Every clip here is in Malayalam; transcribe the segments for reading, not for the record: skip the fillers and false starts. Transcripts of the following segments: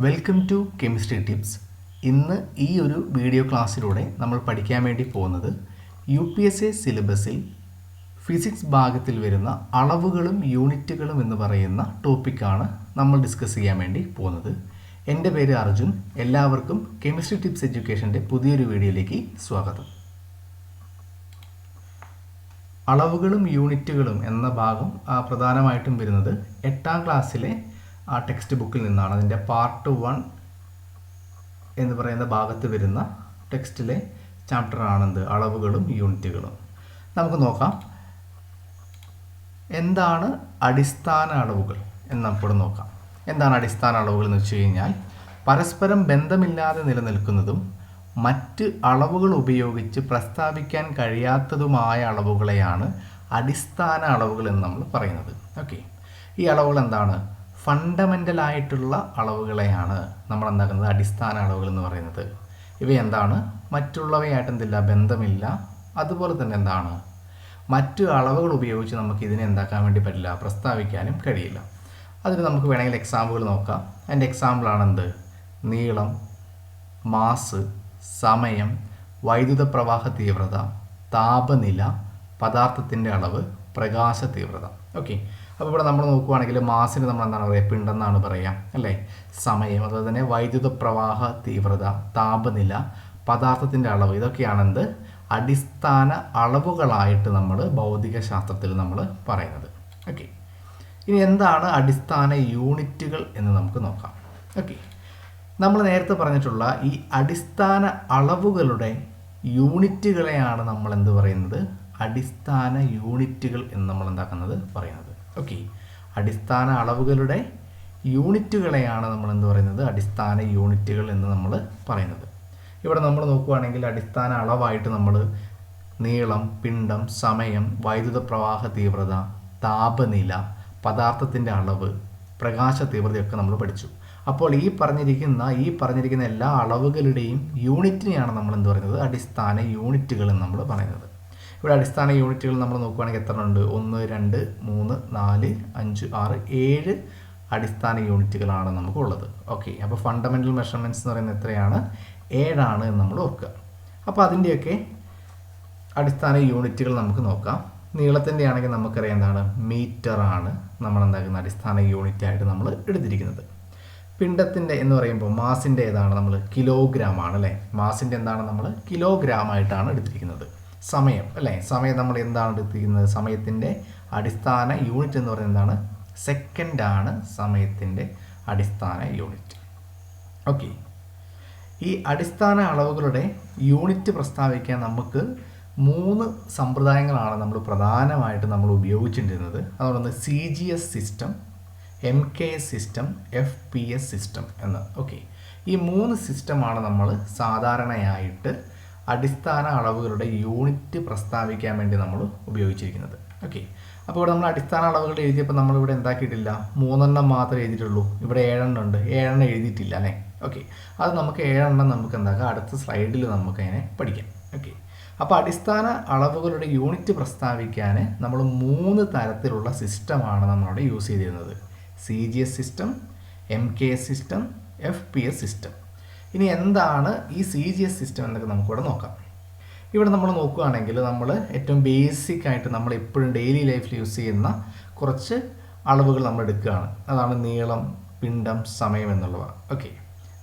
Welcome to chemistry tips. ഇന്ന് ഈ ഒരു വീഡിയോ ക്ലാസ്സിലൂടെ നമ്മൾ പഠിക്കാൻ വേണ്ടി പോകുന്നത് UPSC സിലബസിൽ ഫിസിക്സ് ഭാഗത്തിൽ വരുന്ന അളവുകളും യൂണിറ്റുകളും എന്ന് പറയുന്ന ടോപ്പിക്കാണ് നമ്മൾ ഡിസ്കസ് ചെയ്യാൻ വേണ്ടി പോകുന്നത്. എൻ്റെ പേര് അർജുൻ. എല്ലാവർക്കും കെമിസ്ട്രി ടിപ്സ് എഡ്യൂക്കേഷൻ്റെ പുതിയൊരു വീഡിയോയിലേക്ക് സ്വാഗതം. അളവുകളും യൂണിറ്റുകളും എന്ന ഭാഗം പ്രധാനമായിട്ടും വരുന്നത് 8ാം ക്ലാസ്സിലെ ടെക്സ്റ്റ് ബുക്കിൽ നിന്നാണ്. അതിൻ്റെ പാർട്ട് 1 എന്ന് പറയുന്ന ഭാഗത്ത് വരുന്ന ടെക്സ്റ്റിലെ ചാപ്റ്ററാണെന്ത് അളവുകളും യൂണിറ്റുകളും. നമുക്ക് നോക്കാം എന്താണ് അടിസ്ഥാന അളവുകൾ എന്ന് നമുക്കിവിടെ നോക്കാം. എന്താണ് അടിസ്ഥാന അളവുകൾ എന്ന് വെച്ച് കഴിഞ്ഞാൽ പരസ്പരം ബന്ധമില്ലാതെ നിലനിൽക്കുന്നതും മറ്റ് അളവുകൾ ഉപയോഗിച്ച് പ്രസ്താവിക്കാൻ കഴിയാത്തതുമായ അളവുകളെയാണ് അടിസ്ഥാന അളവുകൾ എന്ന് നമ്മൾ പറയുന്നത്. ഓക്കെ, ഈ അളവുകൾ എന്താണ്? ഫണ്ടമെൻ്റൽ ആയിട്ടുള്ള അളവുകളെയാണ് നമ്മൾ എന്താക്കുന്നത് അടിസ്ഥാന അളവുകൾ എന്ന് പറയുന്നത്. ഇവ എന്താണ്? മറ്റുള്ളവയായിട്ട് എന്തില്ല, ബന്ധമില്ല. അതുപോലെ തന്നെ എന്താണ്, മറ്റു അളവുകൾ ഉപയോഗിച്ച് നമുക്ക് ഇതിനെ എന്താക്കാൻ വേണ്ടി പറ്റില്ല, പ്രസ്താവിക്കാനും കഴിയില്ല. അതിന് നമുക്ക് വേണമെങ്കിൽ എക്സാമ്പിൾ നോക്കാം. അതിൻ്റെ എക്സാമ്പിളാണെന്ത്? നീളം, മാസ്, സമയം, വൈദ്യുത പ്രവാഹ തീവ്രത, താപനില, പദാർത്ഥത്തിൻ്റെ അളവ്, പ്രകാശ തീവ്രത. ഓക്കെ, അപ്പോൾ ഇവിടെ നമ്മൾ നോക്കുകയാണെങ്കിൽ മാസിന് നമ്മൾ എന്താണ് പറയുക, പിണ്ടെന്നാണ് പറയുക അല്ലേ. സമയം, അതുപോലെ തന്നെ വൈദ്യുത പ്രവാഹ തീവ്രത, താപനില, പദാർത്ഥത്തിൻ്റെ അളവ്, ഇതൊക്കെയാണെന്ത് അടിസ്ഥാന അളവുകളായിട്ട് നമ്മൾ ഭൗതിക ശാസ്ത്രത്തിൽ നമ്മൾ പറയുന്നത്. ഓക്കെ, ഇനി എന്താണ് അടിസ്ഥാന യൂണിറ്റുകൾ എന്ന് നമുക്ക് നോക്കാം. ഓക്കെ, നമ്മൾ നേരത്തെ പറഞ്ഞിട്ടുള്ള ഈ അടിസ്ഥാന അളവുകളുടെ യൂണിറ്റുകളെയാണ് നമ്മൾ എന്ത് പറയുന്നത്, അടിസ്ഥാന യൂണിറ്റുകൾ എന്ന് നമ്മൾ എന്താക്കുന്നത് പറയുന്നത്. ഓക്കെ, അടിസ്ഥാന അളവുകളുടെ യൂണിറ്റുകളെയാണ് നമ്മൾ എന്ത് പറയുന്നത്, അടിസ്ഥാന യൂണിറ്റുകൾ എന്ന് നമ്മൾ പറയുന്നത്. ഇവിടെ നമ്മൾ നോക്കുകയാണെങ്കിൽ അടിസ്ഥാന അളവായിട്ട് നമ്മൾ നീളം, പിണ്ഡം, സമയം, വൈദ്യുത പ്രവാഹ തീവ്രത, താപനില, പദാർത്ഥത്തിൻ്റെ അളവ്, പ്രകാശ തീവ്രതയൊക്കെ നമ്മൾ പഠിച്ചു. അപ്പോൾ ഈ പറഞ്ഞിരിക്കുന്ന എല്ലാ അളവുകളുടെയും യൂണിറ്റിനെയാണ് നമ്മൾ എന്ത് പറയുന്നത്, അടിസ്ഥാന യൂണിറ്റുകൾ എന്ന് നമ്മൾ പറയുന്നത്. ഇവിടെ അടിസ്ഥാന യൂണിറ്റുകൾ നമ്മൾ നോക്കുകയാണെങ്കിൽ എത്ര ഉണ്ട്? 1, 2, 3, 4, 5, 6, 7 അടിസ്ഥാന യൂണിറ്റുകളാണ് നമുക്കുള്ളത്. ഓക്കെ, അപ്പോൾ ഫണ്ടമെൻ്റൽ മെഷർമെൻറ്റ്സ് എന്ന് പറയുന്നത് എത്രയാണ്? 7 ആണ് എന്ന് നമ്മൾ ഓർക്കുക. അപ്പോൾ അതിൻ്റെയൊക്കെ അടിസ്ഥാന യൂണിറ്റുകൾ നമുക്ക് നോക്കാം. നീളത്തിൻ്റെ ആണെങ്കിൽ നമുക്കറിയാം എന്താണ്, മീറ്റർ ആണ് നമ്മൾ എന്താക്കുന്ന അടിസ്ഥാന യൂണിറ്റായിട്ട് നമ്മൾ എടുത്തിരിക്കുന്നത്. പിണ്ഡത്തിൻ്റെ എന്ന് പറയുമ്പോൾ മാസിൻ്റെ ഏതാണ്, നമ്മൾ കിലോഗ്രാം ആണ് അല്ലേ. മാസിൻ്റെ എന്താണ്, നമ്മൾ കിലോഗ്രാം ആയിട്ടാണ് എടുത്തിരിക്കുന്നത്. സമയം അല്ലേ, സമയം നമ്മൾ എന്താണ് എടുത്തിരിക്കുന്നത്, സമയത്തിൻ്റെ അടിസ്ഥാന യൂണിറ്റ് എന്ന് പറയുന്നത് എന്താണ്, സെക്കൻഡാണ് സമയത്തിൻ്റെ അടിസ്ഥാന യൂണിറ്റ്. ഓക്കെ, ഈ അടിസ്ഥാന അളവുകളുടെ യൂണിറ്റ് പ്രസ്താവിക്കാൻ നമുക്ക് 3 സമ്പ്രദായങ്ങളാണ് നമ്മൾ പ്രധാനമായിട്ട് നമ്മൾ ഉപയോഗിച്ചിരുന്നത്. അതുകൊണ്ട് CGS system, MKS system, FPS system എന്ന്. ഓക്കെ, ഈ 3 സിസ്റ്റമാണ് നമ്മൾ സാധാരണയായിട്ട് അടിസ്ഥാന അളവുകളുടെ യൂണിറ്റ് പ്രസ്താവിക്കാൻ വേണ്ടി നമ്മൾ ഉപയോഗിച്ചിരിക്കുന്നത്. ഓക്കെ, അപ്പോൾ ഇവിടെ നമ്മൾ അടിസ്ഥാന അളവുകൾ എഴുതിയപ്പോൾ നമ്മളിവിടെ എന്താക്കിയിട്ടില്ല, 3 മാത്രമേ എഴുതിയിട്ടുള്ളൂ. ഇവിടെ 7 ഉണ്ട്, 7 എഴുതിയിട്ടില്ല അല്ലേ. ഓക്കെ, അത് നമുക്ക് 7 നമുക്ക് എന്താക്കാം, അടുത്ത സ്ലൈഡിൽ നമുക്ക് അതിനെ പഠിക്കാം. ഓക്കെ, അപ്പോൾ അടിസ്ഥാന അളവുകളുടെ യൂണിറ്റ് പ്രസ്താവിക്കാൻ നമ്മൾ 3 തരത്തിലുള്ള സിസ്റ്റമാണ് നമ്മളിവിടെ യൂസ് ചെയ്തിരുന്നത്. CGS system, MKS system, FPS system. ഇനി എന്താണ് ഈ CGS സിസ്റ്റം എന്നൊക്കെ നമുക്കിവിടെ നോക്കാം. ഇവിടെ നമ്മൾ നോക്കുകയാണെങ്കിൽ നമ്മൾ ഏറ്റവും ബേസിക് ആയിട്ട് നമ്മൾ എപ്പോഴും ഡെയിലി ലൈഫിൽ യൂസ് ചെയ്യുന്ന കുറച്ച് അളവുകൾ നമ്മൾ എടുക്കുകയാണ്. അതാണ് നീളം, പിണ്ഡം, സമയം എന്നുള്ളവ. ഓക്കെ,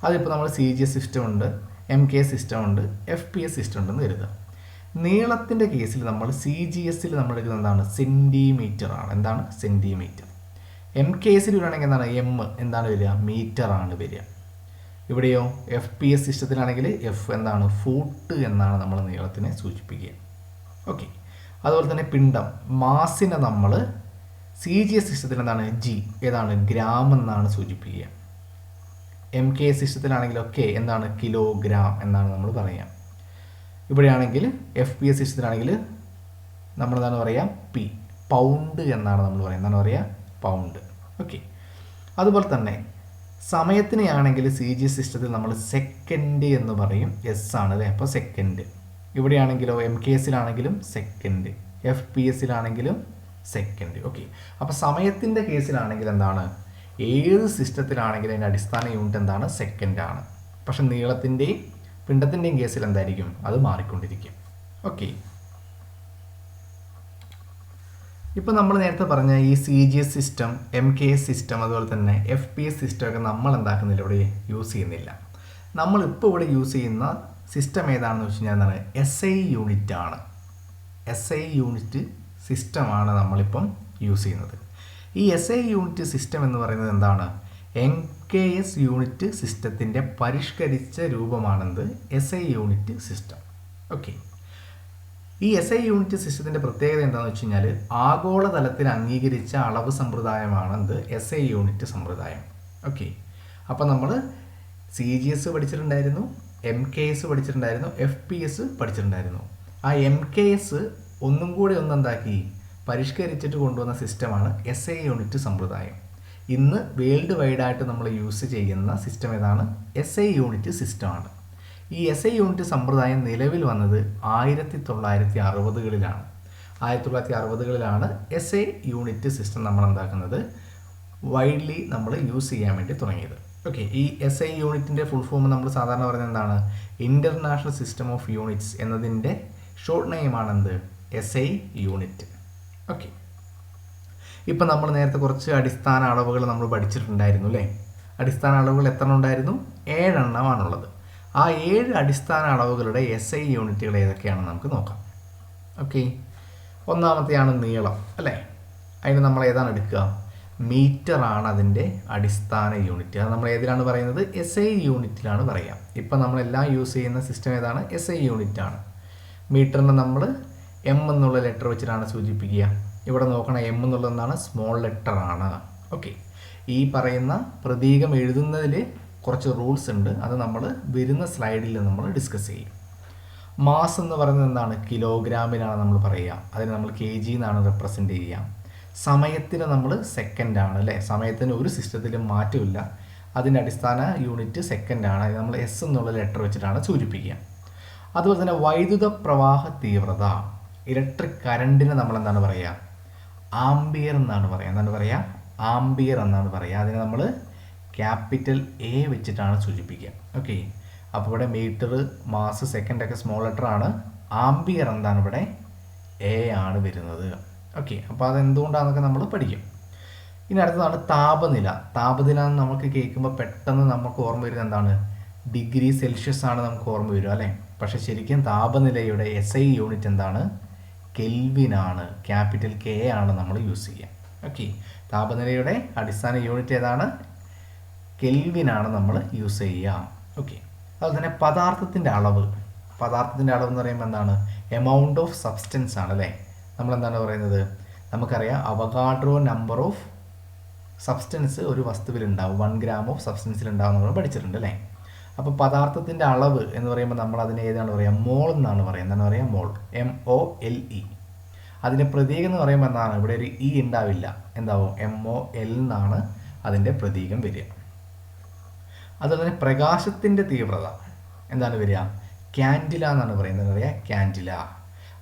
അതിപ്പോൾ നമ്മൾ CGS സിസ്റ്റം ഉണ്ട്, MKS സിസ്റ്റം ഉണ്ട്, FPS സിസ്റ്റം ഉണ്ടെന്ന് കരുതുക. നീളത്തിൻ്റെ കേസിൽ നമ്മൾ CGSൽ നമ്മൾ എടുക്കുന്നത് എന്താണ്, സെൻറ്റിമീറ്റർ ആണ്. എന്താണ്, സെൻറ്റിമീറ്റർ. MKSൽ വരികയാണെങ്കിൽ എന്താണ്, എന്താണ് വരിക, മീറ്റർ ആണ് വരിക. ഇവിടെയോ FPS സിസ്റ്റത്തിലാണെങ്കിൽ എന്താണ്, ഫൂട്ട് എന്നാണ് നമ്മൾ നീളത്തിനെ സൂചിപ്പിക്കുക. ഓക്കെ, അതുപോലെ തന്നെ പിണ്ഡം, മാസിനെ നമ്മൾ CGS സിസ്റ്റത്തിൽ എന്താണ്, ഏതാണ്, ഗ്രാം എന്നാണ് സൂചിപ്പിക്കുക. MKS സിസ്റ്റത്തിലാണെങ്കിലൊക്കെ എന്താണ്, കിലോഗ്രാം എന്നാണ് നമ്മൾ പറയുക. ഇവിടെയാണെങ്കിൽ FPS സിസ്റ്റത്തിലാണെങ്കിൽ നമ്മൾ എന്താണ് പറയുക, പൗണ്ട് എന്നാണ് നമ്മൾ പറയുക. എന്താണ് പറയുക, പൗണ്ട്. ഓക്കെ, അതുപോലെ തന്നെ സമയത്തിനെയാണെങ്കിൽ CGS സിസ്റ്റത്തിൽ നമ്മൾ സെക്കൻഡ് എന്ന് പറയും. ആണ് അല്ലേ, അപ്പോൾ സെക്കൻഡ്. ഇവിടെയാണെങ്കിലോ MKSലാണെങ്കിലും സെക്കൻഡ്, FPSലാണെങ്കിലും സെക്കൻഡ്. ഓക്കെ, അപ്പോൾ സമയത്തിൻ്റെ കേസിലാണെങ്കിൽ എന്താണ്, ഏത് സിസ്റ്റത്തിലാണെങ്കിലും അതിൻ്റെ അടിസ്ഥാന യൂണിറ്റ് എന്താണ്? സെക്കൻഡാണ്. പക്ഷെ നീളത്തിൻ്റെയും പിണ്ഡത്തിൻ്റെയും കേസിൽ എന്തായിരിക്കും? അത് മാറിക്കൊണ്ടിരിക്കും. ഓക്കെ. ഇപ്പോൾ നമ്മൾ നേരത്തെ പറഞ്ഞ ഈ CGS സിസ്റ്റം, MKS സിസ്റ്റം, അതുപോലെ തന്നെ FPS സിസ്റ്റം ഒക്കെ നമ്മൾ എന്താക്കുന്നില്ല, ഇവിടെ യൂസ് ചെയ്യുന്നില്ല. നമ്മളിപ്പോൾ ഇവിടെ യൂസ് ചെയ്യുന്ന സിസ്റ്റം ഏതാണെന്ന് വെച്ച് കഴിഞ്ഞാൽ എന്താണ്? SI യൂണിറ്റ് ആണ്. SI യൂണിറ്റ് സിസ്റ്റമാണ് നമ്മളിപ്പം യൂസ് ചെയ്യുന്നത്. ഈ SI യൂണിറ്റ് സിസ്റ്റം എന്ന് പറയുന്നത് എന്താണ്? MKS യൂണിറ്റ് സിസ്റ്റത്തിൻ്റെ പരിഷ്കരിച്ച രൂപമാണെന്ത്? SI unit system. ഓക്കെ. ഈ SI യൂണിറ്റ് സിസ്റ്റത്തിൻ്റെ പ്രത്യേകത എന്താണെന്ന് വെച്ച് കഴിഞ്ഞാൽ ആഗോളതലത്തിൽ അംഗീകരിച്ച അളവ് സമ്പ്രദായമാണ് എന്ത്? SI യൂണിറ്റ് സമ്പ്രദായം. ഓക്കെ. അപ്പോൾ നമ്മൾ CGS പഠിച്ചിട്ടുണ്ടായിരുന്നു, MKS പഠിച്ചിട്ടുണ്ടായിരുന്നു, FPS പഠിച്ചിട്ടുണ്ടായിരുന്നു. ആ MKS ഒന്നും കൂടി എന്താക്കി പരിഷ്കരിച്ചിട്ട് കൊണ്ടുവന്ന സിസ്റ്റമാണ് SI യൂണിറ്റ് സമ്പ്രദായം. ഇന്ന് വേൾഡ് വൈഡായിട്ട് നമ്മൾ യൂസ് ചെയ്യുന്ന സിസ്റ്റം ഏതാണ്? SI യൂണിറ്റ് സിസ്റ്റമാണ്. ഈ SI യൂണിറ്റ് സമ്പ്രദായം നിലവിൽ വന്നത് 1960കളിലാണ്. 1960കളിലാണ് SI യൂണിറ്റ് സിസ്റ്റം നമ്മൾ എന്താക്കുന്നത് വൈഡ്ലി നമ്മൾ യൂസ് ചെയ്യാൻ വേണ്ടി തുടങ്ങിയത്. ഓക്കെ. ഈ SI യൂണിറ്റിൻ്റെ ഫുൾ ഫോം നമ്മൾ സാധാരണ പറയുന്നത് എന്താണ്? ഇൻ്റർനാഷണൽ സിസ്റ്റം ഓഫ് യൂണിറ്റ്സ് എന്നതിൻ്റെ ഷോർട്ട് നെയിമാണെന്ത്? SI unit. ഓക്കെ. ഇപ്പം നമ്മൾ നേരത്തെ കുറച്ച് അടിസ്ഥാന അളവുകൾ നമ്മൾ പഠിച്ചിട്ടുണ്ടായിരുന്നു അല്ലേ? അടിസ്ഥാന അളവുകൾ എത്ര ഉണ്ടായിരുന്നു? 7 എണ്ണമാണുള്ളത്. ആ 7 അടിസ്ഥാന അളവുകളുടെ SI യൂണിറ്റുകൾ ഏതൊക്കെയാണെന്ന് നമുക്ക് നോക്കാം. ഓക്കെ. ഒന്നാമത്തെയാണ് നീളം അല്ലേ? അതിന് നമ്മൾ ഏതാണ് എടുക്കുക? മീറ്റർ ആണ് അതിൻ്റെ അടിസ്ഥാന യൂണിറ്റ്. അത് നമ്മൾ ഏതിലാണ് പറയുന്നത്? SI യൂണിറ്റിലാണ് പറയുക. ഇപ്പം നമ്മളെല്ലാം യൂസ് ചെയ്യുന്ന സിസ്റ്റം ഏതാണ്? SI യൂണിറ്റ് ആണ്. മീറ്ററിന് നമ്മൾ M എന്നുള്ള ലെറ്റർ വെച്ചിട്ടാണ് സൂചിപ്പിക്കുക. ഇവിടെ നോക്കണം, M എന്നുള്ളത് എന്താണ്? സ്മോൾ ലെറ്റർ ആണ്. ഓക്കെ. ഈ പറയുന്ന പ്രതീകം എഴുതുന്നതിൽ കുറച്ച് റൂൾസ് ഉണ്ട്. അത് നമ്മൾ വരുന്ന സ്ലൈഡിൽ നമ്മൾ ഡിസ്കസ് ചെയ്യും. മാസ് എന്ന് പറയുന്നത് എന്താണ്? കിലോഗ്രാമിലാണ് നമ്മൾ പറയുക. അതിന് നമ്മൾ kg എന്നാണ് റെപ്രസെൻ്റ് ചെയ്യുക. സമയത്തിന് നമ്മൾ സെക്കൻഡാണ് അല്ലേ? സമയത്തിന് ഒരു സിസ്റ്റത്തിലും മാറ്റമില്ല. അതിൻ്റെ അടിസ്ഥാന യൂണിറ്റ് സെക്കൻഡാണ്. അത് നമ്മൾ S എന്നുള്ള ലെറ്റർ വെച്ചിട്ടാണ് സൂചിപ്പിക്കുക. അതുപോലെ തന്നെ വൈദ്യുത പ്രവാഹ തീവ്രത, ഇലക്ട്രിക് കറണ്ടിന് നമ്മൾ എന്താണ് പറയുക? ആംബിയർ എന്നാണ് പറയുക. എന്താണ് പറയുക? ആംബിയർ എന്നാണ് പറയുക. അതിനെ നമ്മൾ ക്യാപിറ്റൽ A വെച്ചിട്ടാണ് സൂചിപ്പിക്കുക. ഓക്കെ. അപ്പോൾ ഇവിടെ മീറ്റർ, മാസ്, സെക്കൻഡൊക്കെ സ്മോൾ ലെറ്റർ ആണ്. ആംബിയർ എന്താണ്? ഇവിടെ A ആണ് വരുന്നത്. ഓക്കെ. അപ്പോൾ അതെന്തുകൊണ്ടാണെന്നൊക്കെ നമ്മൾ പഠിക്കും. ഇനി അടുത്തതാണ് താപനില. താപനില എന്ന് നമുക്ക് കേൾക്കുമ്പോൾ പെട്ടെന്ന് നമുക്ക് ഓർമ്മ വരുന്നത് എന്താണ്? ഡിഗ്രി സെൽഷ്യസ് ആണ് നമുക്ക് ഓർമ്മ വരിക അല്ലേ? പക്ഷെ ശരിക്കും താപനിലയുടെ SI യൂണിറ്റ് എന്താണ്? കെൽവിനാണ്. ക്യാപിറ്റൽ K ആണ് നമ്മൾ യൂസ് ചെയ്യുക. ഓക്കെ. താപനിലയുടെ അടിസ്ഥാന യൂണിറ്റ് ഏതാണ്? കെൽവിനാണ് നമ്മൾ യൂസ് ചെയ്യുക. ഓക്കെ. അതുപോലെ തന്നെ പദാർത്ഥത്തിൻ്റെ അളവ്. പദാർത്ഥത്തിൻ്റെ അളവ് എന്ന് പറയുമ്പോൾ എന്താണ്? എമൗണ്ട് ഓഫ് സബ്സ്റ്റൻസ് ആണ് അല്ലേ? നമ്മളെന്താണ് പറയുന്നത്? നമുക്കറിയാം അവഗാഡ്രോ നമ്പർ ഓഫ് സബ്സ്റ്റൻസ് ഒരു വസ്തുവിൽ ഉണ്ടാവും. 1 gram ഓഫ് സബ്സ്റ്റൻസിൽ ഉണ്ടാവും നമ്മൾ പഠിച്ചിട്ടുണ്ട് അല്ലേ? അപ്പോൾ പദാർത്ഥത്തിൻ്റെ അളവ് എന്ന് പറയുമ്പോൾ നമ്മൾ അതിനെ ഏതാണ് പറയുക? മോൾ എന്നാണ് പറയുക. എന്താണ് പറയുക? മോൾ. MOLE. അതിൻ്റെ പ്രതീകം എന്ന് പറയുമ്പോൾ എന്താണ്? ഇവിടെ ഒരു E ഉണ്ടാവില്ല. എന്താവും? MOL എന്നാണ് അതിൻ്റെ പ്രതീകം വരിക. അതുപോലെ തന്നെ പ്രകാശത്തിൻ്റെ തീവ്രത എന്താണ് വരിക? ക്യാൻഡില എന്നാണ് പറയുന്നത്. എന്താ പറയുക? ക്യാൻഡില.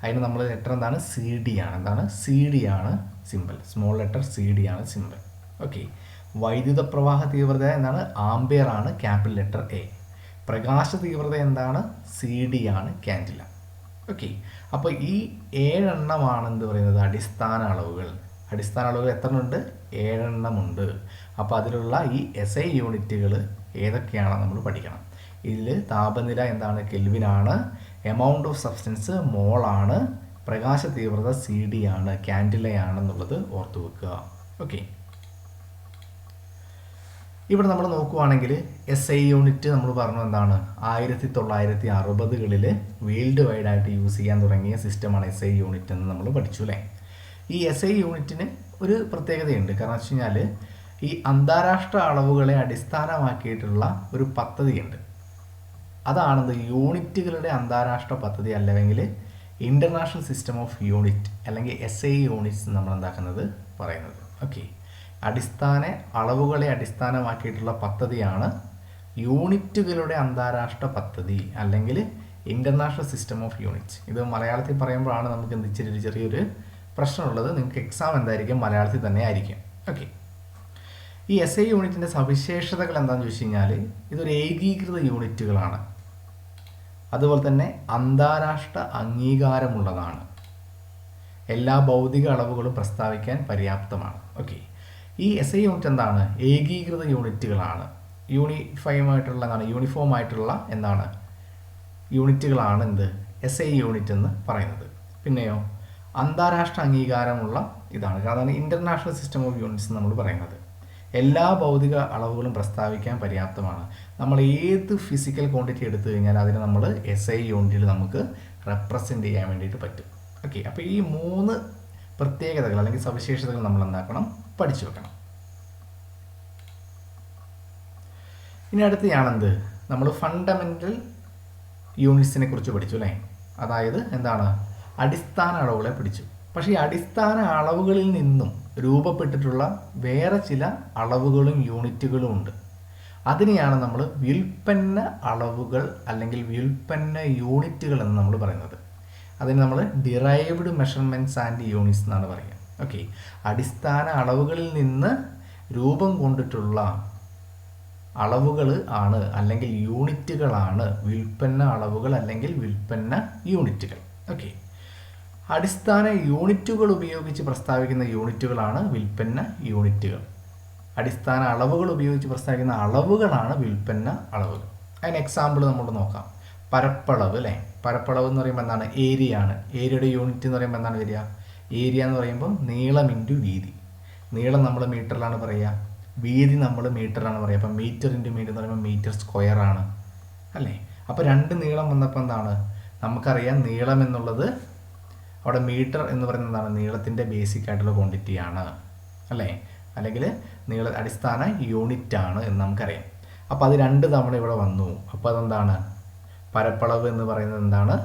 അതിന് നമ്മൾ ലെറ്റർ എന്താണ്? CD ആണ്. എന്താണ്? CD ആണ് സിമ്പിൾ. സ്മോൾ ലെറ്റർ CD ആണ് സിമ്പിൾ. ഓക്കെ. വൈദ്യുത പ്രവാഹ തീവ്രത എന്താണ്? ആംബിയർ ആണ് ക്യാപിറ്റൽ ലെറ്റർ A. പ്രകാശ തീവ്രത എന്താണ്? CD ആണ് ക്യാൻഡില. ഓക്കെ. അപ്പോൾ ഈ 7 എണ്ണമാണ് എന്ത് പറയുന്നത്? അടിസ്ഥാന അളവുകൾ. അടിസ്ഥാന അളവുകൾ എത്ര ഉണ്ട്? 7 എണ്ണമുണ്ട്. അപ്പോൾ അതിലുള്ള ഈ SI യൂണിറ്റുകൾ ഏതൊക്കെയാണ് നമ്മൾ പഠിക്കണം. ഇതിൽ താപനില എന്താണ്? കെൽവിനാണ്. എമൗണ്ട് ഓഫ് സബ്സ്റ്റൻസ് മോളാണ്. പ്രകാശ തീവ്രത CD ആണ്, ക്യാൻഡിലയാണെന്നുള്ളത് ഓർത്തു വെക്കുക. ഓക്കെ. ഇവിടെ നമ്മൾ നോക്കുവാണെങ്കിൽ SI യൂണിറ്റ് നമ്മൾ പറഞ്ഞു എന്താണ്? 1960കളിൽ വേൾഡ് വൈഡായിട്ട് യൂസ് ചെയ്യാൻ തുടങ്ങിയ സിസ്റ്റമാണ് SI യൂണിറ്റ് എന്ന് നമ്മൾ പഠിച്ചു അല്ലേ? ഈ SI യൂണിറ്റിന് ഒരു പ്രത്യേകതയുണ്ട്. കാരണം വെച്ച് കഴിഞ്ഞാൽ ഈ അന്താരാഷ്ട്ര അളവുകളെ അടിസ്ഥാനമാക്കിയിട്ടുള്ള ഒരു പദ്ധതിയുണ്ട്. അതാണെന്ത്? യൂണിറ്റുകളുടെ അന്താരാഷ്ട്ര പദ്ധതി, അല്ലെങ്കിൽ ഇൻ്റർനാഷണൽ സിസ്റ്റം ഓഫ് യൂണിറ്റ്, അല്ലെങ്കിൽ SI യൂണിറ്റ്സ് നമ്മൾ എന്താക്കുന്നത് പറയുന്നത്. ഓക്കെ. അടിസ്ഥാന അളവുകളെ അടിസ്ഥാനമാക്കിയിട്ടുള്ള പദ്ധതിയാണ് യൂണിറ്റുകളുടെ അന്താരാഷ്ട്ര പദ്ധതി, അല്ലെങ്കിൽ ഇൻ്റർനാഷണൽ സിസ്റ്റം ഓഫ് യൂണിറ്റ്സ്. ഇത് മലയാളത്തിൽ പറയുമ്പോഴാണ് നമുക്ക് ഇച്ചിരി ചെറിയൊരു പ്രശ്നമുള്ളത്. നിങ്ങൾക്ക് എക്സാം എന്തായിരിക്കും? മലയാളത്തിൽ തന്നെ ആയിരിക്കും. ഓക്കെ. ഈ SI യൂണിറ്റിൻ്റെ സവിശേഷതകൾ എന്താണെന്ന് ചോദിച്ചു കഴിഞ്ഞാൽ ഇതൊരു ഏകീകൃത യൂണിറ്റുകളാണ്. അതുപോലെ തന്നെ അന്താരാഷ്ട്ര അംഗീകാരമുള്ളതാണ്. എല്ലാ ഭൗതിക അളവുകളും പ്രസ്താവിക്കാൻ പര്യാപ്തമാണ്. ഓക്കെ, ഈ SI യൂണിറ്റ് എന്താണ്? ഏകീകൃത യൂണിറ്റുകളാണ്. യൂണിഫോം ആയിട്ടുള്ള എന്താണ് യൂണിറ്റുകളാണ് എന്ത് SI യൂണിറ്റ് എന്ന് പറയുന്നത്. പിന്നെയോ അന്താരാഷ്ട്ര അംഗീകാരമുള്ള ഇതാണ്. കാരണം ഇൻ്റർനാഷണൽ സിസ്റ്റം ഓഫ് യൂണിറ്റ്സ് നമ്മൾ പറയുന്നത് എല്ലാ ഭൗതിക അളവുകളും പ്രസ്താവിക്കാൻ പര്യാപ്തമാണ്. നമ്മൾ ഏത് ഫിസിക്കൽ ക്വാണ്ടിറ്റി എടുത്തു കഴിഞ്ഞാൽ അതിനെ നമ്മൾ SI യൂണിറ്റിൽ നമുക്ക് റെപ്രസെൻ്റ് ചെയ്യാൻ വേണ്ടിയിട്ട് പറ്റും. ഓക്കെ, അപ്പോൾ ഈ 3 പ്രത്യേകതകൾ അല്ലെങ്കിൽ സവിശേഷതകൾ നമ്മൾ എന്താക്കണം? പഠിച്ചു വെക്കണം. ഇനി അടുത്തയാണെന്ത്? നമ്മൾ ഫണ്ടമെൻ്റൽ യൂണിറ്റ്സിനെ കുറിച്ച് പഠിച്ചു അല്ലേ? അതായത് എന്താണ്? അടിസ്ഥാന അളവുകളെ പഠിച്ചു. പക്ഷേ ഈ അടിസ്ഥാന അളവുകളിൽ നിന്നും രൂപപ്പെട്ടിട്ടുള്ള വേറെ ചില അളവുകളും യൂണിറ്റുകളും ഉണ്ട്. അതിനെയാണ് നമ്മൾ വ്യുൽപ്പന്ന അളവുകൾ അല്ലെങ്കിൽ വ്യുൽപ്പന്ന യൂണിറ്റുകൾ എന്ന് നമ്മൾ പറയുന്നത്. അതിന് നമ്മൾ ഡിറൈവ്ഡ് മെഷർമെൻറ്റ്സ് ആൻഡ് യൂണിറ്റ്സ് എന്നാണ് പറയുക. ഓക്കെ, അടിസ്ഥാന അളവുകളിൽ നിന്ന് രൂപം കൊണ്ടിട്ടുള്ള അളവുകൾ ആണ് അല്ലെങ്കിൽ യൂണിറ്റുകളാണ് വ്യുൽപ്പന്ന അളവുകൾ അല്ലെങ്കിൽ വ്യുൽപ്പന്ന യൂണിറ്റുകൾ. ഓക്കെ, അടിസ്ഥാന യൂണിറ്റുകൾ ഉപയോഗിച്ച് പ്രസ്താവിക്കുന്ന യൂണിറ്റുകളാണ് വ്യുൽപ്പന്ന യൂണിറ്റുകൾ. അടിസ്ഥാന അളവുകൾ ഉപയോഗിച്ച് പ്രസ്താവിക്കുന്ന അളവുകളാണ് വ്യുൽപ്പന്ന അളവുകൾ. അതിന് എക്സാമ്പിൾ നമ്മൾ നോക്കാം. പരപ്പളവ് അല്ലേ? പരപ്പളവ് എന്ന് പറയുമ്പോൾ എന്താണ്? ഏരിയ ആണ്. ഏരിയയുടെ യൂണിറ്റ് എന്ന് പറയുമ്പോൾ എന്താണ് വരിക? ഏരിയ എന്ന് പറയുമ്പോൾ നീളം ഇൻറ്റു വീതി. നീളം നമ്മൾ മീറ്ററിലാണ് പറയുക, വീതി നമ്മൾ മീറ്ററാണ് പറയുക. അപ്പം മീറ്റർ ഇൻറ്റു മീറ്റർ എന്ന് പറയുമ്പോൾ മീറ്റർ സ്ക്വയർ ആണ് അല്ലേ? അപ്പോൾ 2 നീളം വന്നപ്പോൾ എന്താണ്? നമുക്കറിയാം നീളം എന്നുള്ളത് അവിടെ മീറ്റർ എന്ന് പറയുന്നത് എന്താണ്? നീളത്തിൻ്റെ ബേസിക് ആയിട്ടുള്ള ക്വാണ്ടിറ്റിയാണ് അല്ലേ? അല്ലെങ്കിൽ അടിസ്ഥാന യൂണിറ്റ് ആണ് എന്ന് നമുക്കറിയാം. അപ്പോൾ അത് 2 തവണ ഇവിടെ വന്നു. അപ്പോൾ അതെന്താണ്? പരപ്പളവ് എന്ന് പറയുന്നത് എന്താണ്?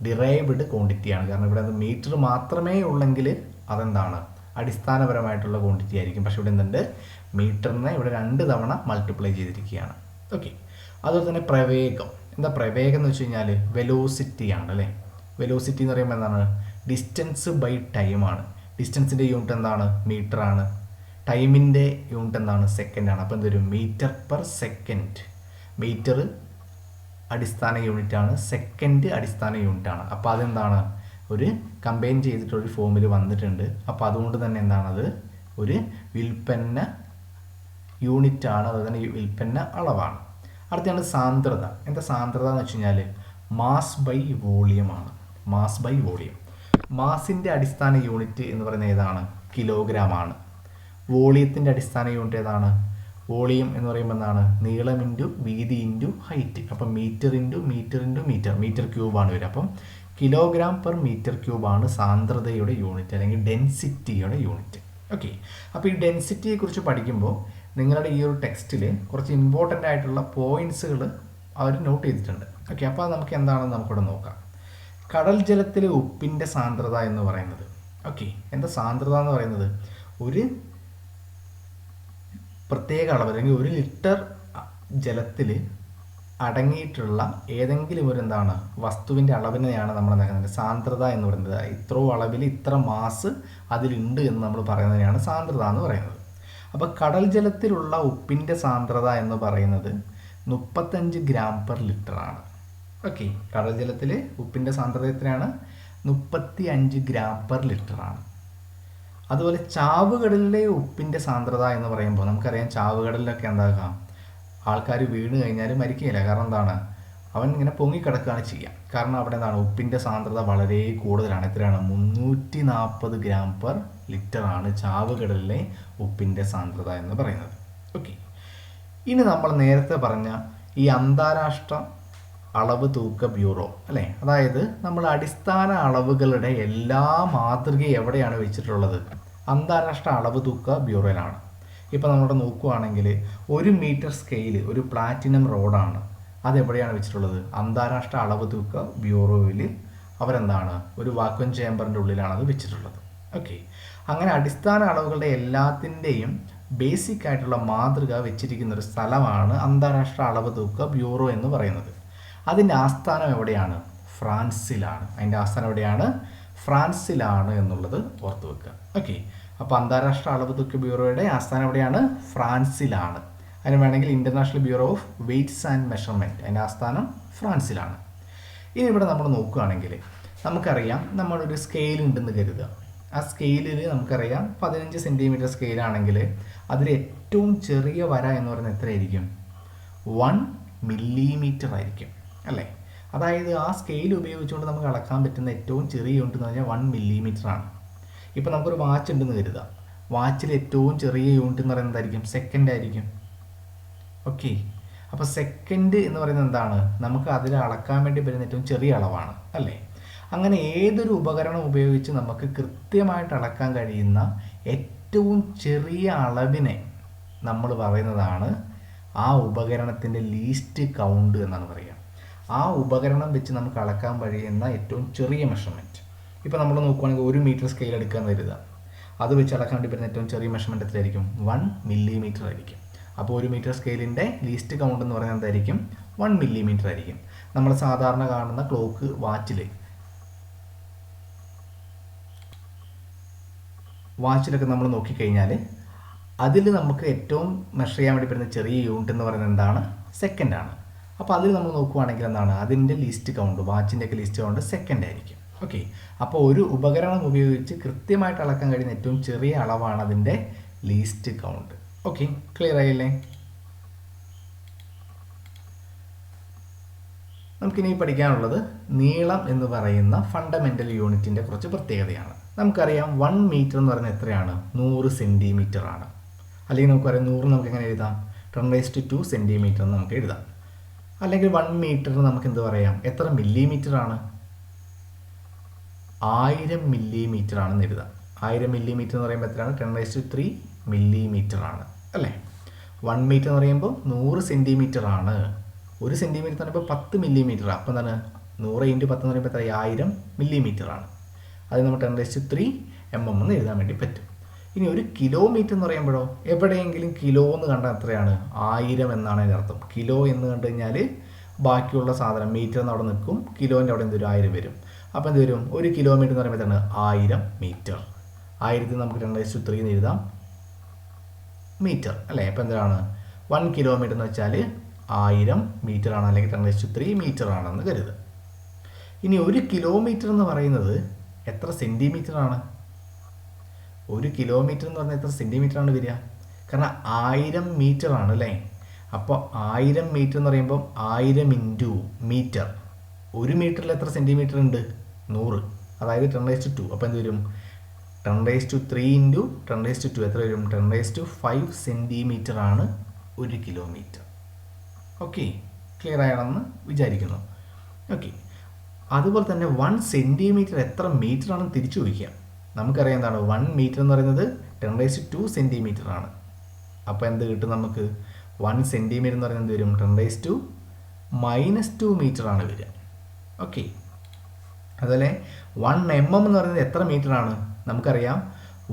ഡിറൈവ്ഡ് ക്വാണ്ടിറ്റിയാണ്. കാരണം ഇവിടെ മീറ്റർ മാത്രമേ ഉള്ളെങ്കിൽ അതെന്താണ്? അടിസ്ഥാനപരമായിട്ടുള്ള ക്വാണ്ടിറ്റി ആയിരിക്കും. പക്ഷേ ഇവിടെ എന്തുണ്ട്? മീറ്ററിനെ ഇവിടെ 2 തവണ മൾട്ടിപ്ലൈ ചെയ്തിരിക്കുകയാണ്. ഓക്കെ, അതുപോലെ തന്നെ പ്രവേഗം. എന്താ പ്രവേഗം എന്ന് വെച്ച് കഴിഞ്ഞാൽ വെലോസിറ്റി ആണ് അല്ലേ? വെലോസിറ്റി എന്ന് പറയുമ്പോൾ എന്താണ്? ഡിസ്റ്റൻസ് ബൈ ടൈമാണ്. ഡിസ്റ്റൻസിൻ്റെ യൂണിറ്റ് എന്താണ്? മീറ്ററാണ്. ടൈമിൻ്റെ യൂണിറ്റ് എന്താണ്? സെക്കൻഡാണ്. അപ്പോൾ എന്തൊരു? Metre per second. മീറ്റർ അടിസ്ഥാന യൂണിറ്റാണ്, സെക്കൻഡ് അടിസ്ഥാന യൂണിറ്റാണ്. അപ്പോൾ അതെന്താണ്? ഒരു കമ്പൈൻ ചെയ്തിട്ടൊരു ഫോമിൽ വന്നിട്ടുണ്ട്. അപ്പോൾ അതുകൊണ്ട് തന്നെ എന്താണത്? ഒരു വ്യുൽപ്പന്ന യൂണിറ്റാണ്, അതുപോലെ തന്നെ വ്യുൽപ്പന്ന അളവാണ്. അടുത്താണ് സാന്ദ്രത. എന്താ സാന്ദ്രത എന്ന് വെച്ച് കഴിഞ്ഞാൽ മാസ് ബൈ വോളിയം ആണ്. Mass by volume. മാസിൻ്റെ അടിസ്ഥാന യൂണിറ്റ് എന്ന് പറയുന്നത് ഏതാണ്? കിലോഗ്രാം ആണ്. വോളിയത്തിൻ്റെ അടിസ്ഥാന യൂണിറ്റ് ഏതാണ്? വോളിയം എന്ന് പറയുമ്പോൾ എന്താണ്? നീളം ഇൻറ്റു വീതി ഇൻറ്റു ഹൈറ്റ്. അപ്പം metre into metre into metre, metre ക്യൂബാണ് വരിക. അപ്പം കിലോഗ്രാം പെർ മീറ്റർ ക്യൂബാണ് സാന്ദ്രതയുടെ യൂണിറ്റ് അല്ലെങ്കിൽ ഡെൻസിറ്റിയുടെ യൂണിറ്റ്. ഓക്കെ, അപ്പോൾ ഈ ഡെൻസിറ്റിയെക്കുറിച്ച് പഠിക്കുമ്പോൾ നിങ്ങളുടെ ഈ ഒരു ടെക്സ്റ്റിൽ കുറച്ച് ഇമ്പോർട്ടൻ്റ് ആയിട്ടുള്ള പോയിൻറ്റ്സുകൾ അവർ നോട്ട് ചെയ്തിട്ടുണ്ട്. ഓക്കെ, അപ്പോൾ അത് നമുക്ക് എന്താണെന്ന് നമുക്കിവിടെ നോക്കാം. കടൽ ജലത്തിലെ ഉപ്പിൻ്റെ സാന്ദ്രത എന്ന് പറയുന്നത്, ഓക്കെ, എന്താ സാന്ദ്രത എന്ന് പറയുന്നത്? ഒരു പ്രത്യേക അളവ് അല്ലെങ്കിൽ 1 ലിറ്റർ ജലത്തിൽ അടങ്ങിയിട്ടുള്ള ഏതെങ്കിലും ഒരു എന്താണ് വസ്തുവിൻ്റെ അളവിനെയാണ് നമ്മൾ എന്താക്കുന്നത്? സാന്ദ്രത എന്ന് പറയുന്നത്. ഇത്ര അളവിൽ ഇത്ര മാസ് അതിലുണ്ട് എന്ന് നമ്മൾ പറയുന്നതിനാണ് സാന്ദ്രത എന്ന് പറയുന്നത്. അപ്പോൾ കടൽ ജലത്തിലുള്ള ഉപ്പിൻ്റെ സാന്ദ്രത എന്ന് പറയുന്നത് 35 ഗ്രാം പെർ ലിറ്റർ ആണ്. ഓക്കെ, കടൽ ജലത്തിൽ ഉപ്പിൻ്റെ സാന്ദ്രത എത്രയാണ്? 35 ഗ്രാം പെർ ലിറ്റർ ആണ്. അതുപോലെ ചാവുകടലിലെ ഉപ്പിൻ്റെ സാന്ദ്രത എന്ന് പറയുമ്പോൾ നമുക്കറിയാം ചാവുകടലിലൊക്കെ എന്താക്കാം? ആൾക്കാർ വീണ് കഴിഞ്ഞാൽ മരിക്കുകയില്ല. കാരണം എന്താണ്? അവൻ ഇങ്ങനെ പൊങ്ങിക്കിടക്കുകയാണ് ചെയ്യുക. കാരണം അവിടെ എന്താണ്? ഉപ്പിൻ്റെ സാന്ദ്രത വളരെ കൂടുതലാണ്. എത്രയാണ്? 340 ഗ്രാം പെർ ലിറ്റർ ആണ് ചാവുകടലിലെ ഉപ്പിൻ്റെ സാന്ദ്രത എന്ന് പറയുന്നത്. ഓക്കെ, ഇനി നമ്മൾ നേരത്തെ പറഞ്ഞ ഈ അന്താരാഷ്ട്ര അളവ് തൂക്ക ബ്യൂറോ അല്ലേ? അതായത് നമ്മൾ അടിസ്ഥാന അളവുകളുടെ എല്ലാ മാതൃകയും എവിടെയാണ് വെച്ചിട്ടുള്ളത്? അന്താരാഷ്ട്ര അളവ് തൂക്ക ബ്യൂറോയിലാണ്. ഇപ്പോൾ നമ്മളിവിടെ നോക്കുകയാണെങ്കിൽ 1 മീറ്റർ സ്കെയിൽ ഒരു പ്ലാറ്റിനം റോഡാണ്. അതെവിടെയാണ് വെച്ചിട്ടുള്ളത്? അന്താരാഷ്ട്ര അളവ് തൂക്ക ബ്യൂറോയിൽ അവരെന്താണ്? ഒരു വാക്വം ചേമ്പറിൻ്റെ ഉള്ളിലാണ് അത് വെച്ചിട്ടുള്ളത്. ഓക്കെ, അങ്ങനെ അടിസ്ഥാന അളവുകളുടെ എല്ലാത്തിൻ്റെയും ബേസിക് ആയിട്ടുള്ള മാതൃക വെച്ചിരിക്കുന്ന ഒരു സ്ഥലമാണ് അന്താരാഷ്ട്ര അളവ് തൂക്ക ബ്യൂറോ എന്ന് പറയുന്നത്. അതിൻ്റെ ആസ്ഥാനം എവിടെയാണ്? ഫ്രാൻസിലാണ്. അതിൻ്റെ ആസ്ഥാനം എവിടെയാണ്? ഫ്രാൻസിലാണ് എന്നുള്ളത് ഓർത്ത് വെക്കുക. ഓക്കെ, അപ്പോൾ അന്താരാഷ്ട്ര അളവ് തൂക്ക ബ്യൂറോയുടെ ആസ്ഥാനം എവിടെയാണ്? ഫ്രാൻസിലാണ്. അതിന് വേണമെങ്കിൽ international bureau of weights and measurement, അതിൻ്റെ ആസ്ഥാനം ഫ്രാൻസിലാണ്. ഇനി ഇവിടെ നമ്മൾ നോക്കുകയാണെങ്കിൽ നമുക്കറിയാം, നമ്മളൊരു സ്കെയിൽ ഉണ്ടെന്ന് കരുതുക. ആ സ്കെയിലിൽ നമുക്കറിയാം 15 സെൻറ്റിമീറ്റർ സ്കെയിലാണെങ്കിൽ അതിൽ ഏറ്റവും ചെറിയ വര എന്ന് പറയുന്നത് എത്രയായിരിക്കും? 1 മില്ലിമീറ്റർ ആയിരിക്കും അല്ലേ? അതായത് ആ സ്കെയിൽ ഉപയോഗിച്ചുകൊണ്ട് നമുക്ക് അളക്കാൻ പറ്റുന്ന ഏറ്റവും ചെറിയ യൂണിറ്റ് എന്ന് പറഞ്ഞാൽ 1 മില്ലിമീറ്റർ ആണ്. ഇപ്പോൾ നമുക്കൊരു വാച്ച് ഉണ്ടെന്ന് കരുതുക. വാച്ചിൽ ഏറ്റവും ചെറിയ യൂണിറ്റ് എന്ന് പറയുന്നത് എന്തായിരിക്കും? സെക്കൻഡ് ആയിരിക്കും. ഓക്കെ, അപ്പോൾ സെക്കൻഡ് എന്ന് പറയുന്നത് എന്താണ്? നമുക്ക് അതിൽ അളക്കാൻ വേണ്ടി വരുന്ന ഏറ്റവും ചെറിയ അളവാണ് അല്ലേ? അങ്ങനെ ഏതൊരു ഉപകരണം ഉപയോഗിച്ച് നമുക്ക് കൃത്യമായിട്ട് അളക്കാൻ കഴിയുന്ന ഏറ്റവും ചെറിയ അളവിനെ നമ്മൾ പറയുന്നതാണ് ആ ഉപകരണത്തിൻ്റെ ലീസ്റ്റ് കൗണ്ട് എന്നാണ് പറയുക. ആ ഉപകരണം വെച്ച് നമുക്ക് അളക്കാൻ കഴിയുന്ന ഏറ്റവും ചെറിയ മെഷർമെൻറ്റ്. ഇപ്പോൾ നമ്മൾ നോക്കുകയാണെങ്കിൽ 1 മീറ്റർ സ്കെയിൽ എടുക്കാമെന്ന് കരുതുക. അത് വെച്ച് അളക്കാൻ വേണ്ടി വരുന്ന ഏറ്റവും ചെറിയ മെഷർമെൻറ്റ് എത്രയായിരിക്കും? 1 മില്ലിമീറ്റർ ആയിരിക്കും. അപ്പോൾ 1 മീറ്റർ സ്കെയിലിൻ്റെ ലീസ്റ്റ് കൗണ്ട് എന്ന് പറയുന്നത് എന്തായിരിക്കും? 1 മില്ലിമീറ്റർ ആയിരിക്കും. നമ്മൾ സാധാരണ കാണുന്ന ക്ലോക്ക് വാച്ചിലൊക്കെ നമ്മൾ നോക്കിക്കഴിഞ്ഞാൽ അതിൽ നമുക്ക് ഏറ്റവും മെഷർ ചെയ്യാൻ വേണ്ടി വരുന്ന ചെറിയ യൂണിറ്റ് എന്ന് പറയുന്നത് എന്താണ്? സെക്കൻഡാണ്. അപ്പോൾ അതിൽ നമ്മൾ നോക്കുകയാണെങ്കിൽ എന്താണ്? അതിൻ്റെ ലിസ്റ്റ് കൗണ്ട്, വാച്ചിൻ്റെയൊക്കെ ലിസ്റ്റ് കൗണ്ട് സെക്കൻഡ് ആയിരിക്കും. ഓക്കെ, അപ്പോൾ ഒരു ഉപകരണം ഉപയോഗിച്ച് കൃത്യമായിട്ട് അളക്കാൻ കഴിയുന്ന ഏറ്റവും ചെറിയ അളവാണ് അതിൻ്റെ ലീസ്റ്റ് കൗണ്ട്. ഓക്കെ, ക്ലിയർ ആയില്ലേ? നമുക്കിനി പഠിക്കാനുള്ളത് നീളം എന്ന് പറയുന്ന ഫണ്ടമെൻ്റൽ യൂണിറ്റിൻ്റെ കുറച്ച് പ്രത്യേകതയാണ്. നമുക്കറിയാം 1 മീറ്റർ എന്ന് പറയുന്നത് എത്രയാണ്? 100 സെൻറ്റിമീറ്റർ ആണ്. അല്ലെങ്കിൽ നമുക്കറിയാം 100 നമുക്ക് എങ്ങനെ എഴുതാം? 10⁻²² സെൻറ്റിമീറ്റർ എന്ന് നമുക്ക് എഴുതാം. അല്ലെങ്കിൽ 1 മീറ്ററിന് നമുക്ക് എന്ത് പറയാം? എത്ര മില്ലിമീറ്റർ ആണ്? 1000 മില്ലിമീറ്റർ ആണെന്ന് എഴുതാം. 1000 മില്ലിമീറ്റർ എന്ന് പറയുമ്പോൾ എത്രയാണ്? 10⁻³ മില്ലിമീറ്റർ ആണ് അല്ലേ? 1 മീറ്റർ എന്ന് പറയുമ്പോൾ 100 സെൻറ്റിമീറ്റർ ആണ്. 1 സെൻറ്റിമീറ്റർ എന്ന് പറയുമ്പോൾ 10 മില്ലിമീറ്റർ. അപ്പോൾ എന്താണ്? 100 × 10 എന്ന് പറയുമ്പോൾ എത്ര? 1000 മില്ലിമീറ്റർ ആണ്. അത് നമ്മൾ 10⁻³ mm എന്ന് എഴുതാൻ വേണ്ടി പറ്റും. ഇനി 1 കിലോമീറ്റർ എന്ന് പറയുമ്പോഴോ, എവിടെയെങ്കിലും കിലോ എന്ന് കണ്ടാൽ എത്രയാണ്? 1000 എന്നാണ് അതിൻ്റെ അർത്ഥം. കിലോ എന്ന് കണ്ടു കഴിഞ്ഞാൽ ബാക്കിയുള്ള സാധനം മീറ്റർ എന്ന് അവിടെ നിൽക്കും, കിലോൻ്റെ അവിടെ എന്തൊരു 1000 വരും. അപ്പോൾ എന്ത് വരും? 1 കിലോമീറ്റർ എന്ന് പറയുമ്പോൾ എന്താണ്? 1000 മീറ്റർ. 1000 നമുക്ക് 10⁻³ എന്ന് എഴുതാം മീറ്റർ അല്ലേ? അപ്പോൾ എന്താണ്? 1 കിലോമീറ്റർ എന്ന് വെച്ചാൽ 1000 മീറ്റർ ആണ്, അല്ലെങ്കിൽ 10⁻³ മീറ്റർ ആണെന്ന് കരുതുക. ഇനി 1 കിലോമീറ്റർ എന്ന് പറയുന്നത് എത്ര സെൻറ്റിമീറ്റർ ആണ്? 1 കിലോമീറ്റർ എന്ന് പറഞ്ഞാൽ എത്ര സെൻറ്റിമീറ്റർ ആണ് വരിക? കാരണം 1000 മീറ്റർ ആണ് അല്ലേ? അപ്പോൾ 1000 മീറ്റർ എന്ന് പറയുമ്പോൾ 1000 × മീറ്റർ. 1 മീറ്ററിൽ എത്ര സെൻറ്റിമീറ്റർ ഉണ്ട്? 100, അതായത് 10⁻². അപ്പോൾ എന്ത് വരും? 10⁻³ × 10⁻² എത്ര വരും? 10⁵ സെൻറ്റിമീറ്റർ ആണ് 1 കിലോമീറ്റർ. ഓക്കെ, ക്ലിയർ ആണെന്ന് വിചാരിക്കുന്നു. ഓക്കെ, അതുപോലെ തന്നെ 1 സെൻറ്റിമീറ്റർ എത്ര മീറ്റർ ആണെന്ന് തിരിച്ചു ചോദിക്കാം. നമുക്കറിയാം എന്താണ്? 1 മീറ്റർ എന്ന് പറയുന്നത് 10⁻² സെൻറ്റിമീറ്റർ ആണ്. അപ്പോൾ എന്ത് കിട്ടും നമുക്ക്? 1 സെൻറ്റിമീറ്റർ എന്ന് പറയുന്നത് എന്ത് വരും? 10⁻² മീറ്റർ ആണ് വരിക. ഓക്കെ, അതുപോലെ 1 mm എന്ന് പറയുന്നത് എത്ര മീറ്റർ ആണ്? നമുക്കറിയാം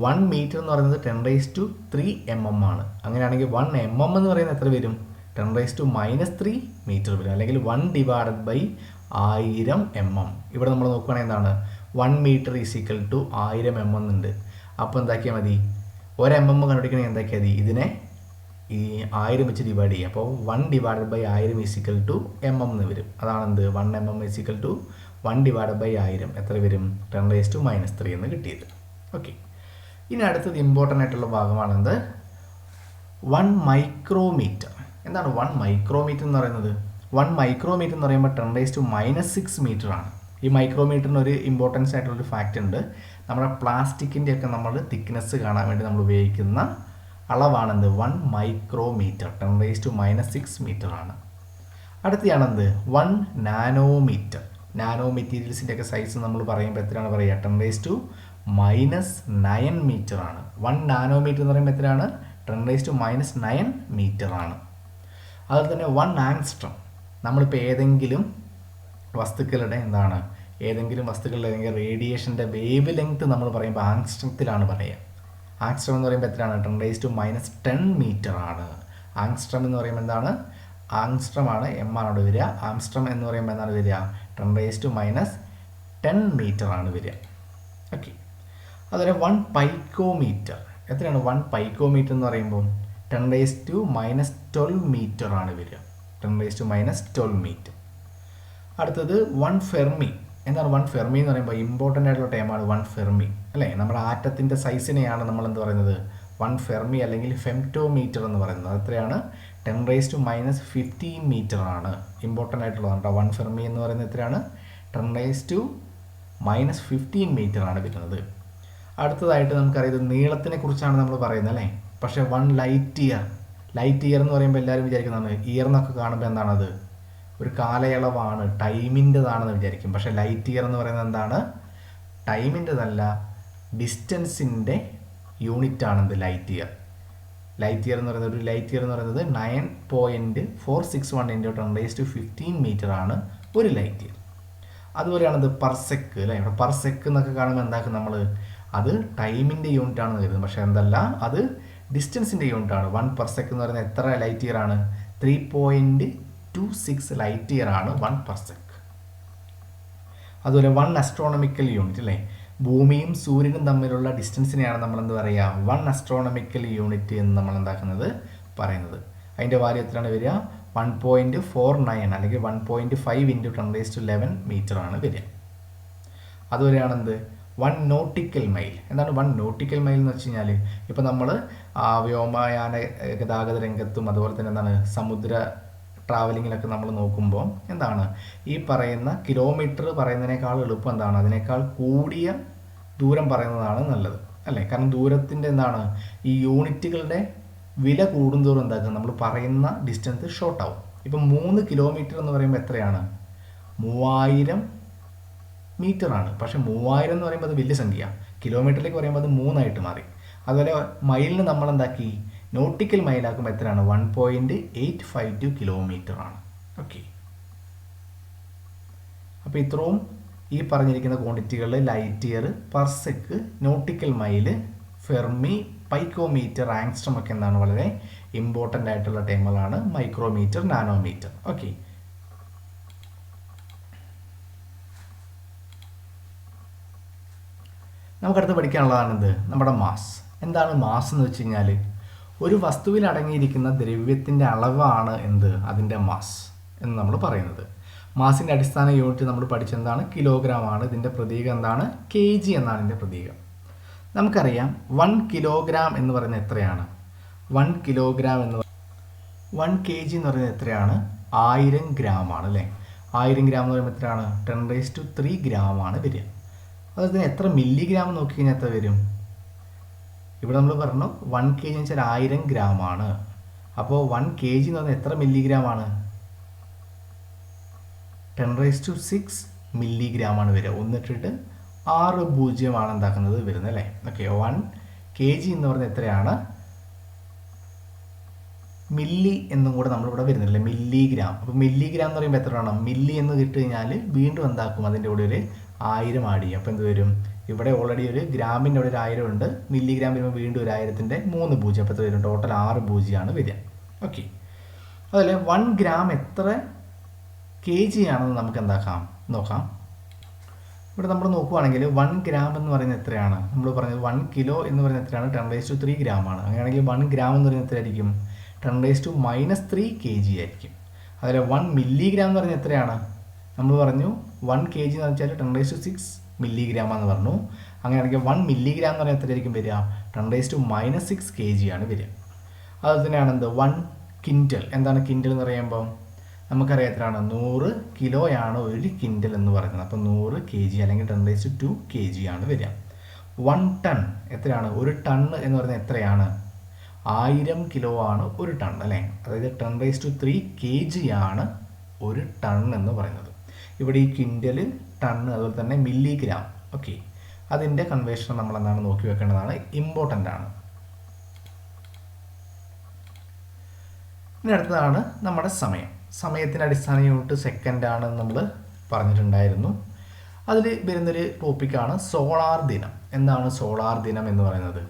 1 മീറ്റർ എന്ന് പറയുന്നത് 10⁻³ mm ആണ്. അങ്ങനെയാണെങ്കിൽ 1 mm എന്ന് പറയുന്നത് എത്ര വരും? 10⁻³ മീറ്റർ വരും, അല്ലെങ്കിൽ 1/1000 mm. ഇവിടെ നമ്മൾ നോക്കുകയാണെങ്കിൽ എന്താണ്? 1 മീറ്റർ = 1000 mm ഉണ്ട്. അപ്പോൾ എന്താക്കിയാൽ മതി? 1 mm കണ്ടുപിടിക്കണമെങ്കിൽ എന്താക്കിയാൽ മതി? ഇതിനെ ഈ 1000 വെച്ച് ഡിവൈഡ് ചെയ്യുക. അപ്പോൾ 1/1000 = mm എന്ന് വരും. അതാണ് എന്ത്? 1 mm = 1/1000 എത്ര വരും? 10⁻³ എന്ന് കിട്ടിയത്. ഓക്കെ, ഇനി അടുത്തത് ഇമ്പോർട്ടൻ്റ് ആയിട്ടുള്ള ഭാഗമാണെന്ത്? 1 മൈക്രോമീറ്റർ. എന്താണ് 1 മൈക്രോമീറ്റർ എന്ന് പറയുന്നത്? 1 മൈക്രോമീറ്റർ എന്ന് പറയുമ്പോൾ 10⁻⁶ മീറ്റർ ആണ്. ഈ മൈക്രോമീറ്ററിന് ഒരു ഇമ്പോർട്ടൻസ് ആയിട്ടുള്ളൊരു ഫാക്റ്റ് ഉണ്ട്. നമ്മുടെ പ്ലാസ്റ്റിക്കിൻ്റെയൊക്കെ നമ്മൾ തിക്നെസ് കാണാൻ വേണ്ടി നമ്മൾ ഉപയോഗിക്കുന്ന അളവാണെന്ത്? 1 മൈക്രോമീറ്റർ. 10⁻⁶ മീറ്റർ ആണ്. അടുത്തയാണെന്ത്? 1 നാനോമീറ്റർ. നാനോ മെറ്റീരിയൽസിൻ്റെയൊക്കെ സൈസ് നമ്മൾ പറയുമ്പോൾ എത്രയാണ് പറയുക? 10⁻⁹ മീറ്റർ ആണ്. 1 നാനോമീറ്റർ എന്ന് പറയുമ്പോൾ എത്രയാണ്? 10⁻⁹ മീറ്റർ ആണ്. അതുപോലെ തന്നെ 1 ആങ്സ്ട്രം. നമ്മളിപ്പോൾ ഏതെങ്കിലും വസ്തുക്കളുടെ എന്താണ്? ഏതെങ്കിലും വസ്തുക്കളുടെ അല്ലെങ്കിൽ റേഡിയേഷൻ്റെ വേവ് ലെങ്ത് നമ്മൾ പറയുമ്പോൾ ആങ്സ്ട്രത്തിലാണ് പറയുക. ആങ്സ്ട്രം എന്ന് പറയുമ്പോൾ എത്രയാണ്? 10⁻⁻10 മീറ്റർ ആണ്. ആങ്സ്ട്രം എന്ന് പറയുമ്പോൾ എന്താണ്? ആങ്സ്ട്രം ആണ്, എം ആണ് അവിടെ വരിക. ആംസ്ട്രം എന്ന് പറയുമ്പോൾ എന്താണ് വരിക? 10⁻⁻10 മീറ്റർ ആണ് വരിക. ഓക്കെ, അതുപോലെ 1 പൈക്കോമീറ്റർ. എത്രയാണ് 1 പൈക്കോമീറ്റർ എന്ന് പറയുമ്പോൾ 10⁻12 മീറ്റർ ആണ് വരിക. 10⁻12 മീറ്റർ. അടുത്തത് 1 ഫെർമി. എന്താണ് 1 ഫെർമി എന്ന് പറയുമ്പോൾ ഇമ്പോർട്ടൻ്റ് ആയിട്ടുള്ള ടൈമാണ് 1 ഫെർമി അല്ലേ. നമ്മുടെ ആറ്റത്തിൻ്റെ സൈസിനെയാണ് നമ്മൾ എന്ത് പറയുന്നത് 1 ഫെർമി അല്ലെങ്കിൽ ഫെംറ്റോമീറ്റർ എന്ന് പറയുന്നത്. എത്രയാണ് 10⁻15 മീറ്റർ ആണ്. ഇമ്പോർട്ടൻ്റ് ആയിട്ടുള്ളതാണ് കേട്ടോ. 1 ഫെർമി എന്ന് പറയുന്നത് എത്രയാണ് 10⁻15 മീറ്റർ ആണ് വരുന്നത്. അടുത്തതായിട്ട് നമുക്കറിയാം നീളത്തിനെ കുറിച്ചാണ് നമ്മൾ പറയുന്നത് അല്ലേ. പക്ഷേ 1 ലൈറ്റ് ഇയർ. ലൈറ്റ് ഇയർ എന്ന് പറയുമ്പോൾ എല്ലാവരും വിചാരിക്കുന്നതാണ് ഇയർ എന്നൊക്കെ കാണുമ്പോൾ എന്താണത് ഒരു കാലയളവാണ്, ടൈമിൻ്റെതാണെന്ന് വിചാരിക്കും. പക്ഷേ ലൈറ്റ് ഇയർ എന്ന് പറയുന്നത് എന്താണ് ടൈമിൻ്റെതല്ല, ഡിസ്റ്റൻസിൻ്റെ യൂണിറ്റ് ആണെന്ത് ലൈറ്റ് ഇയർ. ലൈറ്റ് ഇയർ എന്ന് പറയുന്നത് ഒരു ലൈറ്റ് ഇയർ എന്ന് പറയുന്നത് 9.461 × 10⁻15 മീറ്റർ ആണ് ഒരു ലൈറ്റ് ഇയർ. അതുപോലെയാണത് പെർസെക്ക് അല്ലേ. ഇവിടെ പെർസെക്ക് എന്നൊക്കെ കാണുമ്പോൾ എന്താക്കും നമ്മൾ അത് ടൈമിൻ്റെ യൂണിറ്റ് ആണെന്ന് കരുതും. പക്ഷേ എന്തല്ല, അത് ഡിസ്റ്റൻസിൻ്റെ യൂണിറ്റ് ആണ്. 1 പെർസെക്ക് എന്ന് പറയുന്നത് എത്ര ലൈറ്റ് ഇയർ ആണ് 3.26 ലൈറ്റ് ഇയർ ആണ് 1 പെർസെക്ക്. അതുപോലെ 1 അസ്ട്രോണമിക്കൽ യൂണിറ്റ് അല്ലേ. ഭൂമിയും സൂര്യനും തമ്മിലുള്ള ഡിസ്റ്റൻസിനെയാണ് നമ്മൾ എന്ത് പറയുക 1 അസ്ട്രോണമിക്കൽ യൂണിറ്റ് എന്ന് നമ്മൾ എന്താക്കുന്നത് പറയുന്നത്. അതിൻ്റെ വാല്യൂ എത്രയാണ് വരിക 1.49 അല്ലെങ്കിൽ 1.5 × 10⁻11 മീറ്റർ ആണ് വരിക. അതുപോലെയാണെന്ത് 1 നോട്ടിക്കൽ മൈൽ. എന്താണ് 1 നോട്ടിക്കൽ മൈൽ എന്ന് വെച്ച് കഴിഞ്ഞാൽ ഇപ്പോൾ നമ്മൾ വ്യോമയാന ഗതാഗത രംഗത്തും അതുപോലെ തന്നെ എന്താണ് സമുദ്ര ട്രാവലിങ്ങിലൊക്കെ നമ്മൾ നോക്കുമ്പോൾ എന്താണ് ഈ പറയുന്ന കിലോമീറ്റർ പറയുന്നതിനേക്കാൾ എളുപ്പം എന്താണ് അതിനേക്കാൾ കൂടിയ ദൂരം പറയുന്നതാണ് നല്ലത് അല്ലേ. കാരണം ദൂരത്തിൻ്റെ എന്താണ് ഈ യൂണിറ്റുകളുടെ വില കൂടുന്തോറും എന്താക്കുക നമ്മൾ പറയുന്ന ഡിസ്റ്റൻസ് ഷോർട്ട് ആവും. ഇപ്പം 3 കിലോമീറ്റർ എന്ന് പറയുമ്പോൾ എത്രയാണ് 3000 മീറ്റർ ആണ്. പക്ഷേ 3000 എന്ന് പറയുമ്പോൾ അത് വലിയ സംഖ്യ, കിലോമീറ്ററിലേക്ക് പറയുമ്പോൾ അത് 3 മാറി. അതുപോലെ മൈലിന് നമ്മൾ എന്താക്കി നോട്ടിക്കൽ മൈലാക്കുമ്പോൾ എത്രയാണ് 1.852 കിലോമീറ്റർ ആണ്. ഓക്കെ, അപ്പോൾ ഇത്രയും ഈ പറഞ്ഞിരിക്കുന്ന ക്വാണ്ടിറ്റികളിൽ light year, parsec, nautical mile, fermi, picometre, angstrom ഒക്കെ എന്താണ് വളരെ ഇമ്പോർട്ടൻ്റ് ആയിട്ടുള്ള ടേമുകളാണ്. Micrometre, nanometre. ഓക്കെ, നമുക്കടുത്ത് പഠിക്കാനുള്ളതാണിത് നമ്മുടെ മാസ്. എന്താണ് മാസ് എന്ന് വെച്ച് കഴിഞ്ഞാൽ ഒരു വസ്തുവിൽ അടങ്ങിയിരിക്കുന്ന ദ്രവ്യത്തിൻ്റെ അളവാണ് എന്ത് അതിൻ്റെ മാസ് എന്ന് നമ്മൾ പറയുന്നത്. മാസിൻ്റെ അടിസ്ഥാന യൂണിറ്റ് നമ്മൾ പഠിച്ചെന്താണ് കിലോഗ്രാം ആണ്. ഇതിൻ്റെ പ്രതീകം എന്താണ് kg എന്നാണ് ഇതിൻ്റെ പ്രതീകം. നമുക്കറിയാം 1 കിലോഗ്രാം എന്ന് പറയുന്നത് എത്രയാണ് 1 കിലോഗ്രാം എന്ന് 1 kg എന്ന് പറയുന്നത് എത്രയാണ് 1000 ഗ്രാം ആണ് അല്ലേ. 1000 ഗ്രാം എന്ന് പറയുമ്പോൾ എത്രയാണ് 10⁻3 ഗ്രാം ആണ് വരിക. അതുപോലെ തന്നെ എത്ര മില്ലിഗ്രാം നോക്കി കഴിഞ്ഞാൽ എത്ര വരും. ഇവിടെ നമ്മൾ പറഞ്ഞു 1 kg എന്ന് വെച്ചാൽ 1000 ഗ്രാം ആണ്. അപ്പോൾ 1 kg എന്ന് പറഞ്ഞാൽ എത്ര മില്ലിഗ്രാം ആണ് 10⁻6 മില്ലിഗ്രാം ആണ് വരിക. 1.60 ആണ് എന്താക്കുന്നത് വരുന്നത് അല്ലേ. ഓക്കെ, 1 kg എന്ന് പറഞ്ഞാൽ എത്രയാണ് മില്ലി എന്നും കൂടെ നമ്മളിവിടെ വരുന്നില്ല മില്ലിഗ്രാം. അപ്പോൾ മില്ലിഗ്രാം എന്ന് പറയുമ്പോൾ എത്ര വേണം മില്ലി എന്ന് കിട്ടി കഴിഞ്ഞാൽ വീണ്ടും എന്താക്കും അതിൻ്റെ കൂടെ ഒരു 1000 ആഡ് ചെയ്യും. അപ്പോൾ എന്ത് വരും ഇവിടെ ഓൾറെഡി ഒരു ഗ്രാമിൻ്റെ അവിടെ ഒരു 1000 ഉണ്ട്, മില്ലിഗ്രാം വരുമ്പോൾ വീണ്ടും ഒരു 1000ൻ്റെ 3 പൂജ്യം. അപ്പോൾ എത്ര വരും ടോട്ടൽ 6 പൂജ്യമാണ് വരിക. ഓക്കെ, അതുപോലെ 1 ഗ്രാം എത്ര kg ആണെന്ന് നമുക്ക് എന്താക്കാം നോക്കാം. ഇവിടെ നമ്മൾ നോക്കുകയാണെങ്കിൽ 1 ഗ്രാം എന്ന് പറയുന്നത് എത്രയാണ് നമ്മൾ പറഞ്ഞത് 1 കിലോ എന്ന് പറയുന്നത് എത്രയാണ് 10⁻3 ഗ്രാം ആണ്. അങ്ങനെയാണെങ്കിൽ 1 ഗ്രാം എന്ന് പറയുന്നത് എത്രയായിരിക്കും 10⁻3 kg ആയിരിക്കും. അതുപോലെ 1 മില്ലിഗ്രാം എന്ന് പറഞ്ഞാൽ എത്രയാണ് നമ്മൾ പറഞ്ഞു 1 kg എന്ന് വെച്ചാൽ 10⁻6 മില്ലിഗ്രാം എന്ന് പറഞ്ഞു. അങ്ങനെയാണെങ്കിൽ 1 മില്ലിഗ്രാം എന്ന് പറഞ്ഞാൽ എത്രയായിരിക്കും വരിക 10⁻6 kg ആണ് വരിക. അതുപോലെ തന്നെയാണ് എന്ത് 1 ക്വിൻ്റൽ. എന്താണ് ക്വിൻ്റൽ എന്ന് പറയുമ്പോൾ നമുക്കറിയാം എത്രയാണ് 100 കിലോയാണ് 1 ക്വിൻ്റൽ എന്ന് പറയുന്നത്. അപ്പോൾ 100 kg അല്ലെങ്കിൽ 10⁻2 kg ആണ് വരിക. 1 ടൺ എത്രയാണ് 1 ടൺ എന്ന് പറയുന്നത് എത്രയാണ് 1000 കിലോ ആണ് 1 ടൺ അല്ലേ. അതായത് 10⁻3 kg ആണ് 1 ടൺ എന്ന് പറയുന്നത്. ഇവിടെ ഈ ക്വിൻ്റൽ, ടൺ, അതുപോലെ തന്നെ മില്ലിഗ്രാം. ഓക്കെ, അതിൻ്റെ കൺവേർഷൻ നമ്മൾ എന്താണ് നോക്കി വെക്കേണ്ടതാണ്, ഇമ്പോർട്ടൻ്റ് ആണ്. ഇനി അടുത്തതാണ് നമ്മുടെ സമയം. സമയത്തിൻ്റെ അടിസ്ഥാന യൂണിറ്റ് സെക്കൻഡ് ആണെന്ന് നമ്മൾ പറഞ്ഞിട്ടുണ്ടായിരുന്നു. അതിൽ വരുന്നൊരു ടോപ്പിക്കാണ് സോളാർ ദിനം. എന്താണ് സോളാർ ദിനം എന്ന് പറയുന്നത്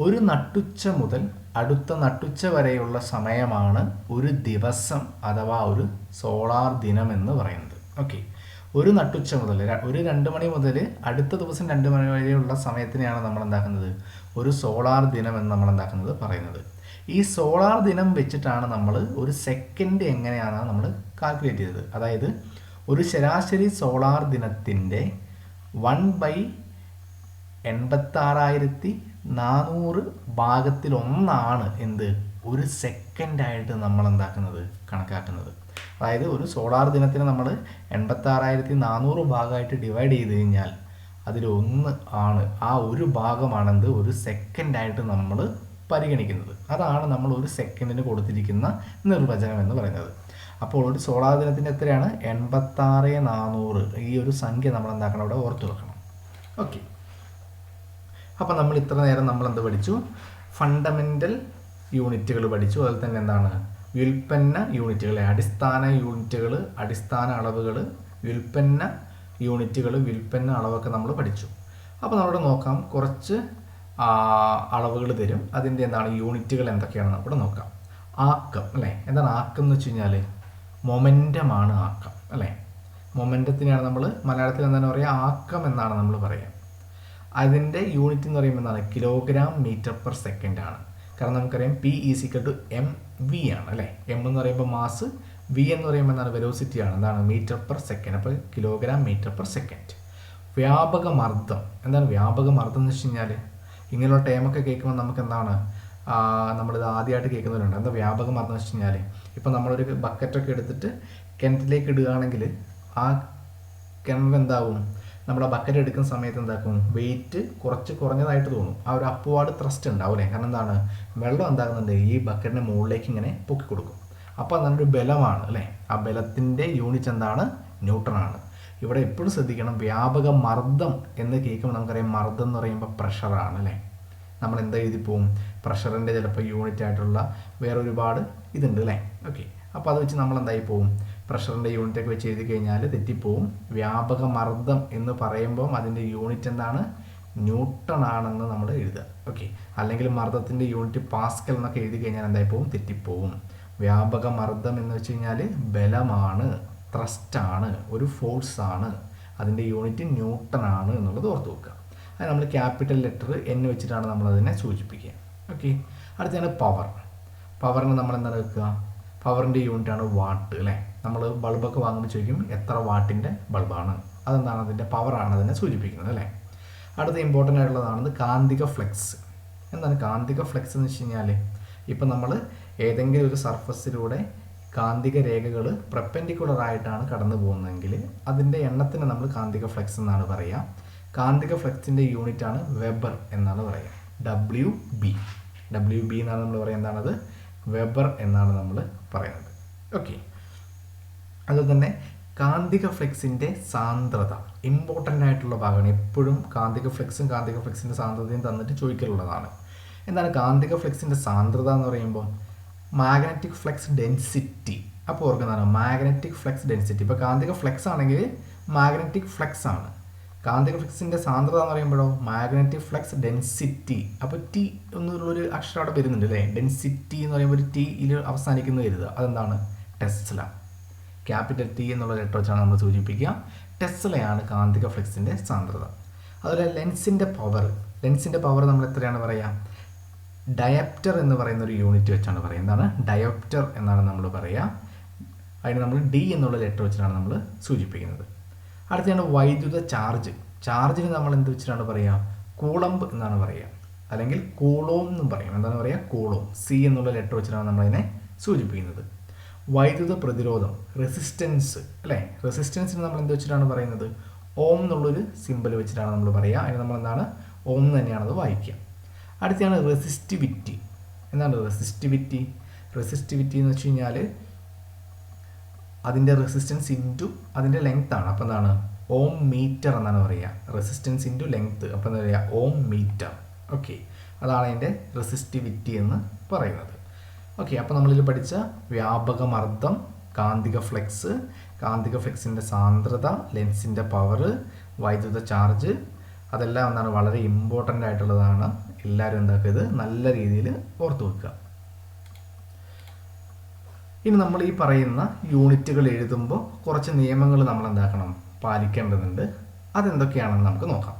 ഒരു നട്ടുച്ച മുതൽ അടുത്ത നട്ടുച്ച വരെയുള്ള സമയമാണ് ഒരു ദിവസം അഥവാ ഒരു സോളാർ ദിനം എന്ന് പറയുന്നത്. ഓക്കെ, ഒരു നട്ടുച്ച മുതൽ ഒരു 2 മണി മുതൽ അടുത്ത ദിവസം 2 മണി വരെയുള്ള സമയത്തിനെയാണ് നമ്മൾ എന്താക്കുന്നത് ഒരു സോളാർ ദിനം എന്ന് നമ്മൾ എന്താക്കുന്നത് പറയുന്നത്. ഈ സോളാർ ദിനം വെച്ചിട്ടാണ് നമ്മൾ ഒരു സെക്കൻഡ് എങ്ങനെയാണ് നമ്മൾ കാൽക്കുലേറ്റ് ചെയ്തത്. അതായത് ഒരു ശരാശരി സോളാർ ദിനത്തിൻ്റെ 1/86,400 ഭാഗത്തിലൊന്നാണ് എന്ത് ഒരു സെക്കൻഡായിട്ട് നമ്മൾ എന്താക്കുന്നത് കണക്കാക്കുന്നത്. അതായത് ഒരു സോളാർ ദിനത്തിന് നമ്മൾ 86,400 ഭാഗമായിട്ട് ഡിവൈഡ് ചെയ്ത് കഴിഞ്ഞാൽ അതിലൊന്ന് ആണ്, ആ ഒരു ഭാഗമാണെന്ത് ഒരു സെക്കൻഡായിട്ട് നമ്മൾ പരിഗണിക്കുന്നത്. അതാണ് നമ്മൾ ഒരു സെക്കൻഡിന് കൊടുത്തിരിക്കുന്ന നിർവചനം എന്ന് പറയുന്നത്. അപ്പോൾ ഒരു സോളാർ ദിനത്തിൻ്റെ എത്രയാണ് 86,400. ഈ ഒരു സംഖ്യ നമ്മൾ എന്താക്കണം അവിടെ ഓർത്തു വെക്കണം. ഓക്കെ, അപ്പോൾ നമ്മൾ ഇത്ര നേരം നമ്മൾ എന്ത് പഠിച്ചു? ഫണ്ടമെൻ്റൽ യൂണിറ്റുകൾ പഠിച്ചു. അതുപോലെ തന്നെ എന്താണ് വ്യുൽപ്പന്ന യൂണിറ്റുകൾ, അടിസ്ഥാന യൂണിറ്റുകൾ, അടിസ്ഥാന അളവുകൾ, വ്യുൽപ്പന്ന യൂണിറ്റുകൾ, വ്യുൽപ്പന്ന അളവൊക്കെ നമ്മൾ പഠിച്ചു. അപ്പോൾ നമ്മളോട് നോക്കാം, കുറച്ച് അളവുകൾ തരും, അതിൻ്റെ എന്താണ് യൂണിറ്റുകൾ എന്തൊക്കെയാണെന്ന് ഇവിടെ നോക്കാം. ആക്കം അല്ലേ, എന്താണ് ആക്കം എന്ന് വെച്ച് കഴിഞ്ഞാൽ മൊമെൻ്റമാണ് ആക്കം അല്ലേ. മൊമെൻ്റത്തിനെയാണ് നമ്മൾ മലയാളത്തിൽ എന്താണ് പറയുക, ആക്കം എന്നാണ് നമ്മൾ പറയുക. അതിൻ്റെ യൂണിറ്റ് എന്ന് പറയുമ്പോൾ എന്താണ് കിലോഗ്രാം മീറ്റർ പെർ സെക്കൻഡ് ആണ്. കാരണം നമുക്കറിയാം P = mv ആണ് അല്ലേ. എം എന്ന് പറയുമ്പോൾ മാസ്, വി എന്ന് പറയുമ്പോൾ എന്താണ് വെലോസിറ്റി ആണ്, എന്താണ് മീറ്റർ പെർ സെക്കൻഡ്. അപ്പോൾ കിലോഗ്രാം മീറ്റർ പെർ സെക്കൻഡ്. വ്യാപക മർദ്ദം, എന്താണ് വ്യാപക മർദ്ദം എന്ന് വെച്ച് കഴിഞ്ഞാൽ ഇങ്ങനെയുള്ള ടൈമൊക്കെ കേൾക്കുമ്പോൾ നമുക്ക് എന്താണ് നമ്മളിത് ആദ്യമായിട്ട് കേൾക്കുന്നവരുണ്ട്. എന്താ വ്യാപക മർദ്ദം എന്ന് വെച്ച് കഴിഞ്ഞാൽ ഇപ്പോൾ നമ്മളൊരു ബക്കറ്റൊക്കെ എടുത്തിട്ട് കിണറ്റിലേക്ക് ഇടുകയാണെങ്കിൽ ആ കിണർ എന്താവും, നമ്മൾ ആ ബക്കറ്റ് എടുക്കുന്ന സമയത്ത് എന്താക്കും വെയിറ്റ് കുറഞ്ഞതായിട്ട് തോന്നും. ആ ഒരു അപ്വാർഡ് ത്രസ്റ്റ് ഉണ്ടാവും അല്ലേ. കാരണം എന്താണ് വെള്ളം എന്താകുന്നുണ്ട് ഈ ബക്കറ്റിൻ്റെ മുകളിലേക്ക് ഇങ്ങനെ പൊക്കി കൊടുക്കും. അപ്പോൾ അതാണ് ഒരു ബലമാണ് അല്ലേ. ആ ബലത്തിൻ്റെ യൂണിറ്റ് എന്താണ് ന്യൂട്ടൺ ആണ്. ഇവിടെ എപ്പോഴും ശ്രദ്ധിക്കണം, വ്യാപക മർദ്ദം എന്ന് കേൾക്കുമ്പോൾ നമുക്കറിയാം മർദ്ദം എന്ന് പറയുമ്പോൾ പ്രഷറാണ് അല്ലേ. നമ്മൾ എന്താ എഴുതി പോവും, പ്രഷറിൻ്റെ ചിലപ്പോൾ യൂണിറ്റ് ആയിട്ടുള്ള വേറെ ഒരുപാട് ഇതുണ്ട് അല്ലേ. ഓക്കെ, അപ്പോൾ അത് വെച്ച് നമ്മൾ എന്തായി പോവും, പ്രഷറിൻ്റെ യൂണിറ്റൊക്കെ വെച്ച് എഴുതി കഴിഞ്ഞാൽ തെറ്റിപ്പോവും. വ്യാപക മർദ്ദം എന്ന് പറയുമ്പോൾ അതിൻ്റെ യൂണിറ്റ് എന്താണ് ന്യൂട്ടൺ ആണെന്ന് നമ്മൾ എഴുതുക. ഓക്കെ, അല്ലെങ്കിൽ മർദ്ദത്തിൻ്റെ യൂണിറ്റ് പാസ്കൽ എന്നൊക്കെ എഴുതി കഴിഞ്ഞാൽ എന്തായി പോവും, തെറ്റിപ്പോവും. വ്യാപക മർദ്ദം എന്ന് വെച്ച് കഴിഞ്ഞാൽ ബലമാണ്, ത്രസ്റ്റാണ്, ഒരു ഫോഴ്സാണ്, അതിൻ്റെ യൂണിറ്റ് ന്യൂട്ടൺ ആണ് എന്നുള്ളത് ഓർത്ത് വെക്കുക. അത് നമ്മൾ ക്യാപിറ്റൽ ലെറ്റർ N വെച്ചിട്ടാണ് നമ്മളതിനെ സൂചിപ്പിക്കുക. ഓക്കെ, അടുത്താണ് പവർ. പവറിന് നമ്മൾ എന്താണ് വെക്കുക, പവറിൻ്റെ യൂണിറ്റാണ് വാട്ട് അല്ലേ. നമ്മൾ ബൾബൊക്കെ വാങ്ങുമ്പോൾ ചോദിക്കും എത്ര വാട്ടിൻ്റെ ബൾബാണ്, അതെന്താണ് അതിൻ്റെ പവറാണ് അതിനെ സൂചിപ്പിക്കുന്നത് അല്ലേ. അടുത്ത ഇമ്പോർട്ടൻ്റ് ആയിട്ടുള്ളതാണ് കാന്തിക ഫ്ലെക്സ്. എന്താണ് കാന്തിക ഫ്ലെക്സ് എന്ന് വെച്ച് കഴിഞ്ഞാൽ ഇപ്പം നമ്മൾ ഏതെങ്കിലും ഒരു സർഫസിലൂടെ കാന്തിക രേഖകൾ പെർപെൻഡിക്കുലർ ആയിട്ടാണ് കടന്നു പോകുന്നതെങ്കിൽ അതിൻ്റെ എണ്ണത്തിന് നമ്മൾ കാന്തിക ഫ്ലെക്സ് എന്നാണ് പറയുക. കാന്തിക ഫ്ലെക്സിൻ്റെ യൂണിറ്റാണ് വെബർ എന്നാണ് പറയുക. WB എന്നാണ് നമ്മൾ പറയുക, എന്താണത് വെബർ എന്നാണ് നമ്മൾ പറയുന്നത്. ഓക്കെ, അതുപോലെ തന്നെ കാന്തിക ഫ്ലെക്സിൻ്റെ സാന്ദ്രത ഇമ്പോർട്ടൻ്റ് ആയിട്ടുള്ള ഭാഗമാണ്. എപ്പോഴും കാന്തിക ഫ്ലെക്സിൻ്റെ സാന്ദ്രതയും തന്നിട്ട് ചോദിക്കലുള്ളതാണ്. എന്താണ് കാന്തിക ഫ്ലെക്സിൻ്റെ സാന്ദ്രത എന്ന് പറയുമ്പോൾ മാഗ്നറ്റിക് ഫ്ലെക്സ് ഡെൻസിറ്റി. അപ്പോൾ ഓർക്കുന്നതാണ് മാഗ്നറ്റിക് ഫ്ലെക്സ് ഡെൻസിറ്റി. ഇപ്പോൾ കാന്തിക ഫ്ലെക്സ് ആണെങ്കിൽ മാഗ്നറ്റിക് ഫ്ലെക്സ് ആണ്. കാന്തിക ഫ്ലെക്സിൻ്റെ സാന്ദ്രത എന്ന് പറയുമ്പോഴോ മാഗ്നറ്റിക് ഫ്ലെക്സ് ഡെൻസിറ്റി. അപ്പോൾ T എന്നുള്ളൊരു അക്ഷരം അവിടെ വരുന്നുണ്ട് അല്ലേ. ഡെൻസിറ്റി എന്ന് പറയുമ്പോൾ ഒരു Tയിൽ അവസാനിക്കുന്നത് കരുതുക, അതെന്താണ് ടെസ്ല. ക്യാപിറ്റൽ T എന്നുള്ള ലെറ്റർ വെച്ചാണ് നമ്മൾ സൂചിപ്പിക്കുക. ടെസ്ലയാണ് കാന്തിക ഫ്ലെക്സിൻ്റെ സാന്ദ്രത. അതുപോലെ ലെൻസിൻ്റെ പവർ നമ്മൾ എത്രയാണ് പറയുക, ഡയപ്റ്റർ എന്ന് പറയുന്ന ഒരു യൂണിറ്റ് വെച്ചാണ് പറയുക. എന്താണ് ഡയോപ്റ്റർ എന്നാണ് നമ്മൾ പറയുക. അതിന് നമ്മൾ D എന്നുള്ള ലെറ്റർ വെച്ചിട്ടാണ് നമ്മൾ സൂചിപ്പിക്കുന്നത്. അടുത്താണ് വൈദ്യുത ചാർജിന് നമ്മൾ എന്ത് വെച്ചിട്ടാണ് പറയുക, കൂളംബ് എന്നാണ് പറയുക, അല്ലെങ്കിൽ കൂളോം എന്നും പറയും. എന്താണ് പറയുക, കൂളോം. C എന്നുള്ള ലെറ്റർ വെച്ചിട്ടാണ് നമ്മളതിനെ സൂചിപ്പിക്കുന്നത്. വൈദ്യുത പ്രതിരോധം, റെസിസ്റ്റൻസ് അല്ലേ. റെസിസ്റ്റൻസിന് നമ്മൾ എന്ത് വെച്ചിട്ടാണ് പറയുന്നത്, ഓം എന്നുള്ളൊരു സിമ്പിൾ വെച്ചിട്ടാണ് നമ്മൾ പറയുക. അതിന് നമ്മൾ എന്താണ് ഓം തന്നെയാണത് വായിക്കുക. അടുത്താണ് റെസിസ്റ്റിവിറ്റി. എന്താണ് റെസിസ്റ്റിവിറ്റി എന്ന് വെച്ച് കഴിഞ്ഞാൽ അതിൻ്റെ റെസിസ്റ്റൻസ് ഇൻറ്റു അതിൻ്റെ ലെങ്ത് ആണ്. അപ്പോൾ എന്താണ് ഓം മീറ്റർ എന്നാണ് പറയുക. റെസിസ്റ്റൻസ് ഇൻറ്റു ലെങ്ത്, അപ്പോൾ എന്താ പറയുക ഓം മീറ്റർ. ഓക്കെ, അതാണ് അതിൻ്റെ റെസിസ്റ്റിവിറ്റി എന്ന് പറയുന്നത്. ഓക്കെ, അപ്പോൾ നമ്മളിൽ പഠിച്ച വ്യാപക മർദ്ദം, കാന്തിക ഫ്ലെക്സിൻ്റെ സാന്ദ്രത, ലെൻസിൻ്റെ പവർ, വൈദ്യുത ചാർജ്, അതെല്ലാം എന്താണ് വളരെ ഇമ്പോർട്ടൻ്റ് ആയിട്ടുള്ളതാണ്. എല്ലാവരും എന്താക്കിയത് നല്ല രീതിയിൽ ഓർത്തു വെക്കുക. ഇനി നമ്മൾ ഈ പറയുന്ന യൂണിറ്റുകൾ എഴുതുമ്പോൾ കുറച്ച് നിയമങ്ങൾ നമ്മൾ എന്താക്കണം പാലിക്കേണ്ടതുണ്ട്. അതെന്തൊക്കെയാണെന്ന് നമുക്ക് നോക്കാം.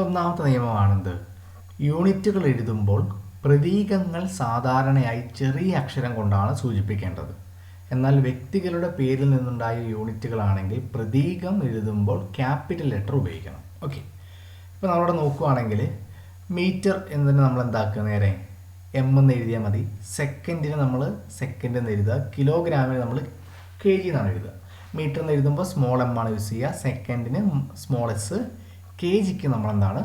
ഒന്നാമത്തെ നിയമമാണെന്ത്? യൂണിറ്റുകൾ എഴുതുമ്പോൾ പ്രതീകങ്ങൾ സാധാരണയായി ചെറിയ അക്ഷരം കൊണ്ടാണ് സൂചിപ്പിക്കേണ്ടത്. എന്നാൽ വ്യക്തികളുടെ പേരിൽ നിന്നുണ്ടായ യൂണിറ്റുകളാണെങ്കിൽ പ്രതീകം എഴുതുമ്പോൾ ക്യാപിറ്റൽ ലെറ്റർ ഉപയോഗിക്കണം. ഓക്കെ, ഇപ്പോൾ നമ്മളിവിടെ നോക്കുകയാണെങ്കിൽ മീറ്റർ എന്നതിന് നമ്മൾ എന്താക്കുക, നേരെ എം എന്ന് എഴുതിയാൽ മതി. സെക്കൻഡിന് നമ്മൾ സെക്കൻഡ് എന്ന് എഴുതുക. കിലോഗ്രാമിന് നമ്മൾ കെ ജി എന്നാണ് എഴുതുക. മീറ്റർ എന്ന് എഴുതുമ്പോൾ സ്മോൾ എം ആണ് യൂസ് ചെയ്യുക. സെക്കൻഡിന് സ്മോൾ എസ്. കെ ജിക്ക് നമ്മളെന്താണ്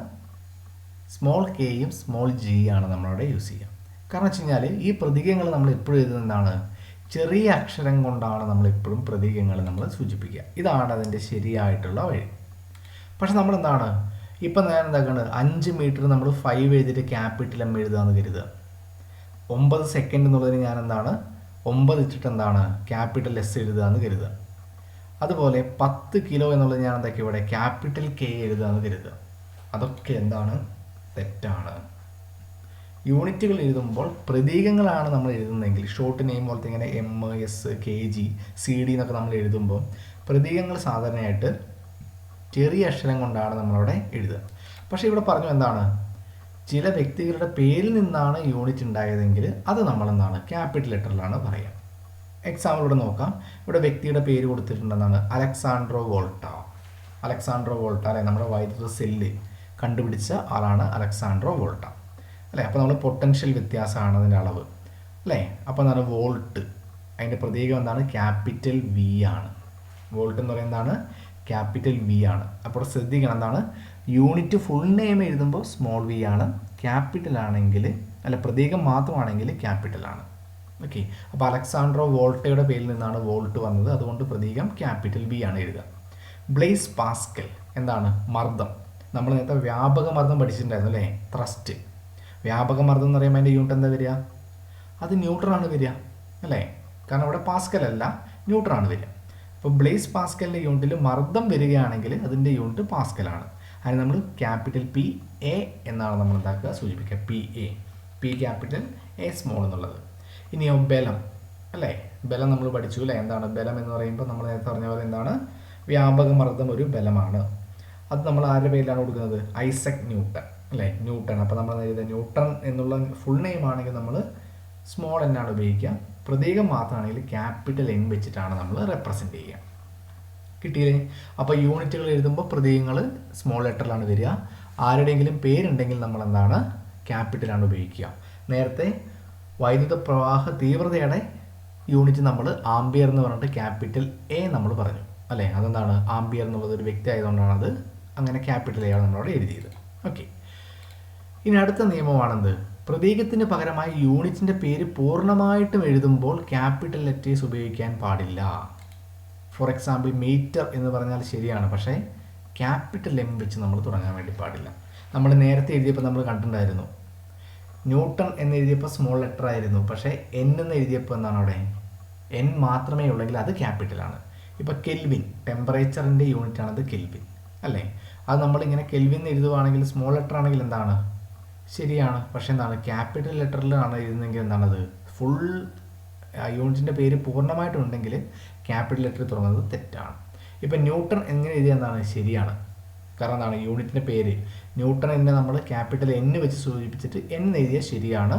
സ്മോൾ കെയും സ്മോൾ ജി ആണ് നമ്മളവിടെ യൂസ് ചെയ്യുക. കാരണം വെച്ച് കഴിഞ്ഞാൽ ഈ പ്രതീകങ്ങൾ നമ്മൾ എപ്പോഴും എഴുതുന്നതാണ് ചെറിയ അക്ഷരം കൊണ്ടാണ് നമ്മളെപ്പോഴും പ്രതീകങ്ങൾ നമ്മൾ സൂചിപ്പിക്കുക. ഇതാണ് അതിൻ്റെ ശരിയായിട്ടുള്ള വഴി. പക്ഷെ നമ്മളെന്താണ് ഇപ്പം ഞാൻ എന്താക്കുന്നത്, 5 മീറ്റർ നമ്മൾ 5 എഴുതിയിട്ട് ക്യാപിറ്റൽ എം എഴുതുകയെന്ന് കരുതുക. 9 സെക്കൻഡ് എന്നുള്ളതിന് ഞാൻ എന്താണ് 9 ഇട്ടിട്ട് എന്താണ് ക്യാപിറ്റൽ എസ് എഴുതുകയെന്ന് കരുതുക. അതുപോലെ 10 കിലോ എന്നുള്ളത് ഞാൻ എന്തൊക്കെ ഇവിടെ ക്യാപിറ്റൽ കെ എഴുതുകയെന്ന് കരുതുക. അതൊക്കെ എന്താണ് തെറ്റാണ്. യൂണിറ്റുകൾ എഴുതുമ്പോൾ പ്രതീകങ്ങളാണ് നമ്മൾ എഴുതുന്നതെങ്കിൽ, ഷോർട്ട് നെയിം പോലത്തെ ഇങ്ങനെ M, S, K G, C D എന്നൊക്കെ നമ്മൾ എഴുതുമ്പോൾ പ്രതീകങ്ങൾ സാധാരണയായിട്ട് ചെറിയ അക്ഷരം കൊണ്ടാണ് നമ്മളവിടെ എഴുതുക. പക്ഷേ ഇവിടെ പറഞ്ഞു എന്താണ്, ചില വ്യക്തികളുടെ പേരിൽ നിന്നാണ് യൂണിറ്റ് ഉണ്ടായതെങ്കിൽ അത് നമ്മളെന്താണ് ക്യാപിറ്റൽ ലെറ്ററിലാണ് പറയുക. എക്സാമ്പിൾ ഇവിടെ നോക്കാം. ഇവിടെ വ്യക്തിയുടെ പേര് കൊടുത്തിട്ടുണ്ടെന്നാണ് അലക്സാൻഡ്രോ വോൾട്ട. അലക്സാൻഡ്രോ വോൾട്ട അല്ലെ, നമ്മുടെ വൈദ്യുത സെല്ല് കണ്ടുപിടിച്ച ആളാണ് അലക്സാൻഡ്രോ വോൾട്ട അല്ലേ. അപ്പോൾ നമ്മൾ പൊട്ടൻഷ്യൽ വ്യത്യാസമാണ് അതിൻ്റെ അളവ് അല്ലേ. അപ്പോൾ എന്താണ് വോൾട്ട്, അതിൻ്റെ പ്രതീകം എന്താണ് ക്യാപിറ്റൽ വി ആണ്. വോൾട്ട് എന്ന് പറയുന്നതാണ് ക്യാപിറ്റൽ വി ആണ്. അപ്പോൾ ശ്രദ്ധിക്കണം എന്താണ്, യൂണിറ്റ് ഫുൾ നെയിം എഴുതുമ്പോൾ സ്മോൾ വി ആണ്, ക്യാപിറ്റൽ ആണെങ്കിൽ അല്ല പ്രതീകം മാത്രമാണെങ്കിൽ ക്യാപിറ്റൽ ആണ്. ഓക്കെ, അപ്പോൾ അലക്സാൻഡ്രോ വോൾട്ടയുടെ പേരിൽ നിന്നാണ് വോൾട്ട് വന്നത്, അതുകൊണ്ട് പ്രതീകം ക്യാപിറ്റൽ വി ആണ് എഴുതുക. ബ്ലേസ് പാസ്കൽ എന്താണ് മർദ്ദം. നമ്മൾ നേരത്തെ വ്യാപക മർദ്ദം പഠിച്ചിട്ടുണ്ടായിരുന്നു അല്ലേ, ത്രസ്റ്റ്. വ്യാപക മർദ്ദം എന്ന് പറയുമ്പോൾ അതിൻ്റെ യൂണിറ്റ് എന്താ വരിക, അത് ന്യൂട്ടനാണ് വരിക അല്ലേ. കാരണം ഇവിടെ പാസ്കൽ അല്ല ന്യൂട്ടനാണ് വരിക. അപ്പോൾ ബ്ലേസ് പാസ്കലിൻ്റെ യൂണിറ്റിൽ മർദ്ദം വരികയാണെങ്കിൽ അതിൻ്റെ യൂണിറ്റ് പാസ്കലാണ്. അതിന് നമ്മൾ ക്യാപിറ്റൽ പി എ എന്നാണ് നമ്മൾ എന്താക്കുക സൂചിപ്പിക്കുക, P A, P capital A small എന്നുള്ളത്. ഇനിയോ ബലം അല്ലേ, ബലം നമ്മൾ പഠിച്ചു അല്ലേ. എന്താണ് ബലം എന്ന് പറയുമ്പോൾ നമ്മൾ നേരത്തെ പറഞ്ഞ പോലെ എന്താണ് വ്യാപക മർദ്ദം ഒരു ബലമാണ്. അത് നമ്മൾ ആരുടെ പേരിലാണ് കൊടുക്കുന്നത്, ഐസക് ന്യൂട്ടൺ അല്ലേ, ന്യൂട്ടൺ. അപ്പോൾ നമ്മൾ എഴുതുക ന്യൂട്ടൺ എന്നുള്ള ഫുൾ നെയിം ആണെങ്കിൽ നമ്മൾ സ്മോൾ എൻ ആണ് ഉപയോഗിക്കുക. പ്രതീകം മാത്രമാണെങ്കിൽ ക്യാപിറ്റൽ എൻ വെച്ചിട്ടാണ് നമ്മൾ റെപ്രസെൻ്റ് ചെയ്യുക. കിട്ടിയില്ലേ? അപ്പോൾ യൂണിറ്റുകൾ എഴുതുമ്പോൾ പ്രതീകങ്ങൾ സ്മോൾ ലെറ്ററിലാണ് വരിക. ആരുടെയെങ്കിലും പേരുണ്ടെങ്കിൽ നമ്മൾ എന്താണ് ക്യാപിറ്റലാണ് ഉപയോഗിക്കുക. നേരത്തെ വൈദ്യുത പ്രവാഹ തീവ്രതയുടെ യൂണിറ്റ് നമ്മൾ ആംബിയർ എന്ന് പറഞ്ഞിട്ട് ക്യാപിറ്റൽ എ നമ്മൾ പറഞ്ഞു അല്ലേ. അതെന്താണ് ആംബിയർ എന്നുള്ളത് ഒരു വ്യക്തി ആയതുകൊണ്ടാണ് അത് അങ്ങനെ ക്യാപിറ്റൽ എ ആണ് നമ്മളവിടെ എഴുതിയത്. ഓക്കെ, ഇനി അടുത്ത നിയമമാണെന്ത്, പ്രതീകത്തിന് പകരമായി യൂണിറ്റിൻ്റെ പേര് പൂർണ്ണമായിട്ടും എഴുതുമ്പോൾ ക്യാപിറ്റൽ ലെറ്റേഴ്സ് ഉപയോഗിക്കാൻ പാടില്ല. ഫോർ എക്സാമ്പിൾ മീറ്റർ എന്ന് പറഞ്ഞാൽ ശരിയാണ്, പക്ഷേ ക്യാപിറ്റൽ എം വെച്ച് നമ്മൾ തുടങ്ങാൻ വേണ്ടി പാടില്ല. നമ്മൾ നേരത്തെ എഴുതിയപ്പോൾ നമ്മൾ കണ്ടിട്ടുണ്ടായിരുന്നു ന്യൂട്ടൺ എന്ന് എഴുതിയപ്പോൾ സ്മോൾ ലെറ്റർ ആയിരുന്നു, പക്ഷേ എൻ എന്ന് എഴുതിയപ്പോൾ എന്താണ് അവിടെ എൻ മാത്രമേ ഉള്ളെങ്കിൽ അത് ക്യാപിറ്റലാണ്. ഇപ്പോൾ കെൽവിൻ ടെമ്പറേച്ചറിൻ്റെ യൂണിറ്റ് ആണത് കെൽവിൻ അല്ലേ. അത് നമ്മളിങ്ങനെ കെൽവിൻ എഴുതുവാണെങ്കിൽ സ്മോൾ ലെറ്റർ ആണെങ്കിൽ എന്താണ് ശരിയാണ്, പക്ഷേ എന്താണ് ക്യാപിറ്റൽ ലെറ്ററിലാണ് എഴുതുന്നതെങ്കിൽ എന്താണത് ഫുൾ യൂണിറ്റിൻ്റെ പേര് പൂർണ്ണമായിട്ടുണ്ടെങ്കിൽ ക്യാപിറ്റൽ ലെറ്റർ തുടങ്ങുന്നത് തെറ്റാണ്. ഇപ്പം ന്യൂട്ടൺ എങ്ങനെ എഴുതിയാൽ എന്താണ് ശരിയാണ്, കാരണം എന്താണ് യൂണിറ്റിൻ്റെ പേര് ന്യൂട്ടൺ എന്നെ നമ്മൾ ക്യാപിറ്റൽ എൻ വെച്ച് സൂചിപ്പിച്ചിട്ട് എൻ എഴുതിയാൽ ശരിയാണ്,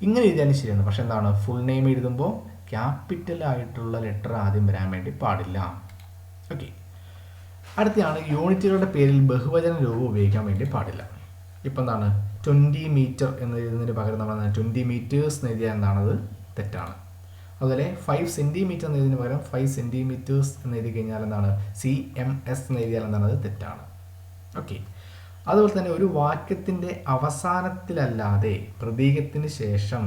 ഇങ്ങനെ എഴുതിയാലും ശരിയാണ്. പക്ഷെ എന്താണ് ഫുൾ നെയിം എഴുതുമ്പോൾ ക്യാപിറ്റൽ ആയിട്ടുള്ള ലെറ്റർ ആദ്യം വരാൻ വേണ്ടി പാടില്ല. ഓക്കെ, അടുത്തയാണ് യൂണിറ്റുകളുടെ പേരിൽ ബഹുവചന രൂപം ഉപയോഗിക്കാൻ വേണ്ടി പാടില്ല. ഇപ്പം എന്താണ് 20 മീറ്റർ എന്ന് എഴുതുന്നതിന് പകരം നമ്മൾ 20 മീറ്റേഴ്സ് എന്ന് എഴുതിയാൽ എന്താണത് തെറ്റാണ്. അതുപോലെ 5 സെൻറ്റിമീറ്റർ എന്ന് എഴുതുന്നതിന് പകരം 5 സെൻറ്റിമീറ്റേഴ്സ് എന്ന് എഴുതി കഴിഞ്ഞാൽ എന്താണ് CMS എന്ന് എഴുതിയാൽ എന്താണത് തെറ്റാണ്. ഓക്കെ, അതുപോലെ തന്നെ ഒരു വാക്യത്തിൻ്റെ അവസാനത്തിലല്ലാതെ പ്രതീകത്തിന് ശേഷം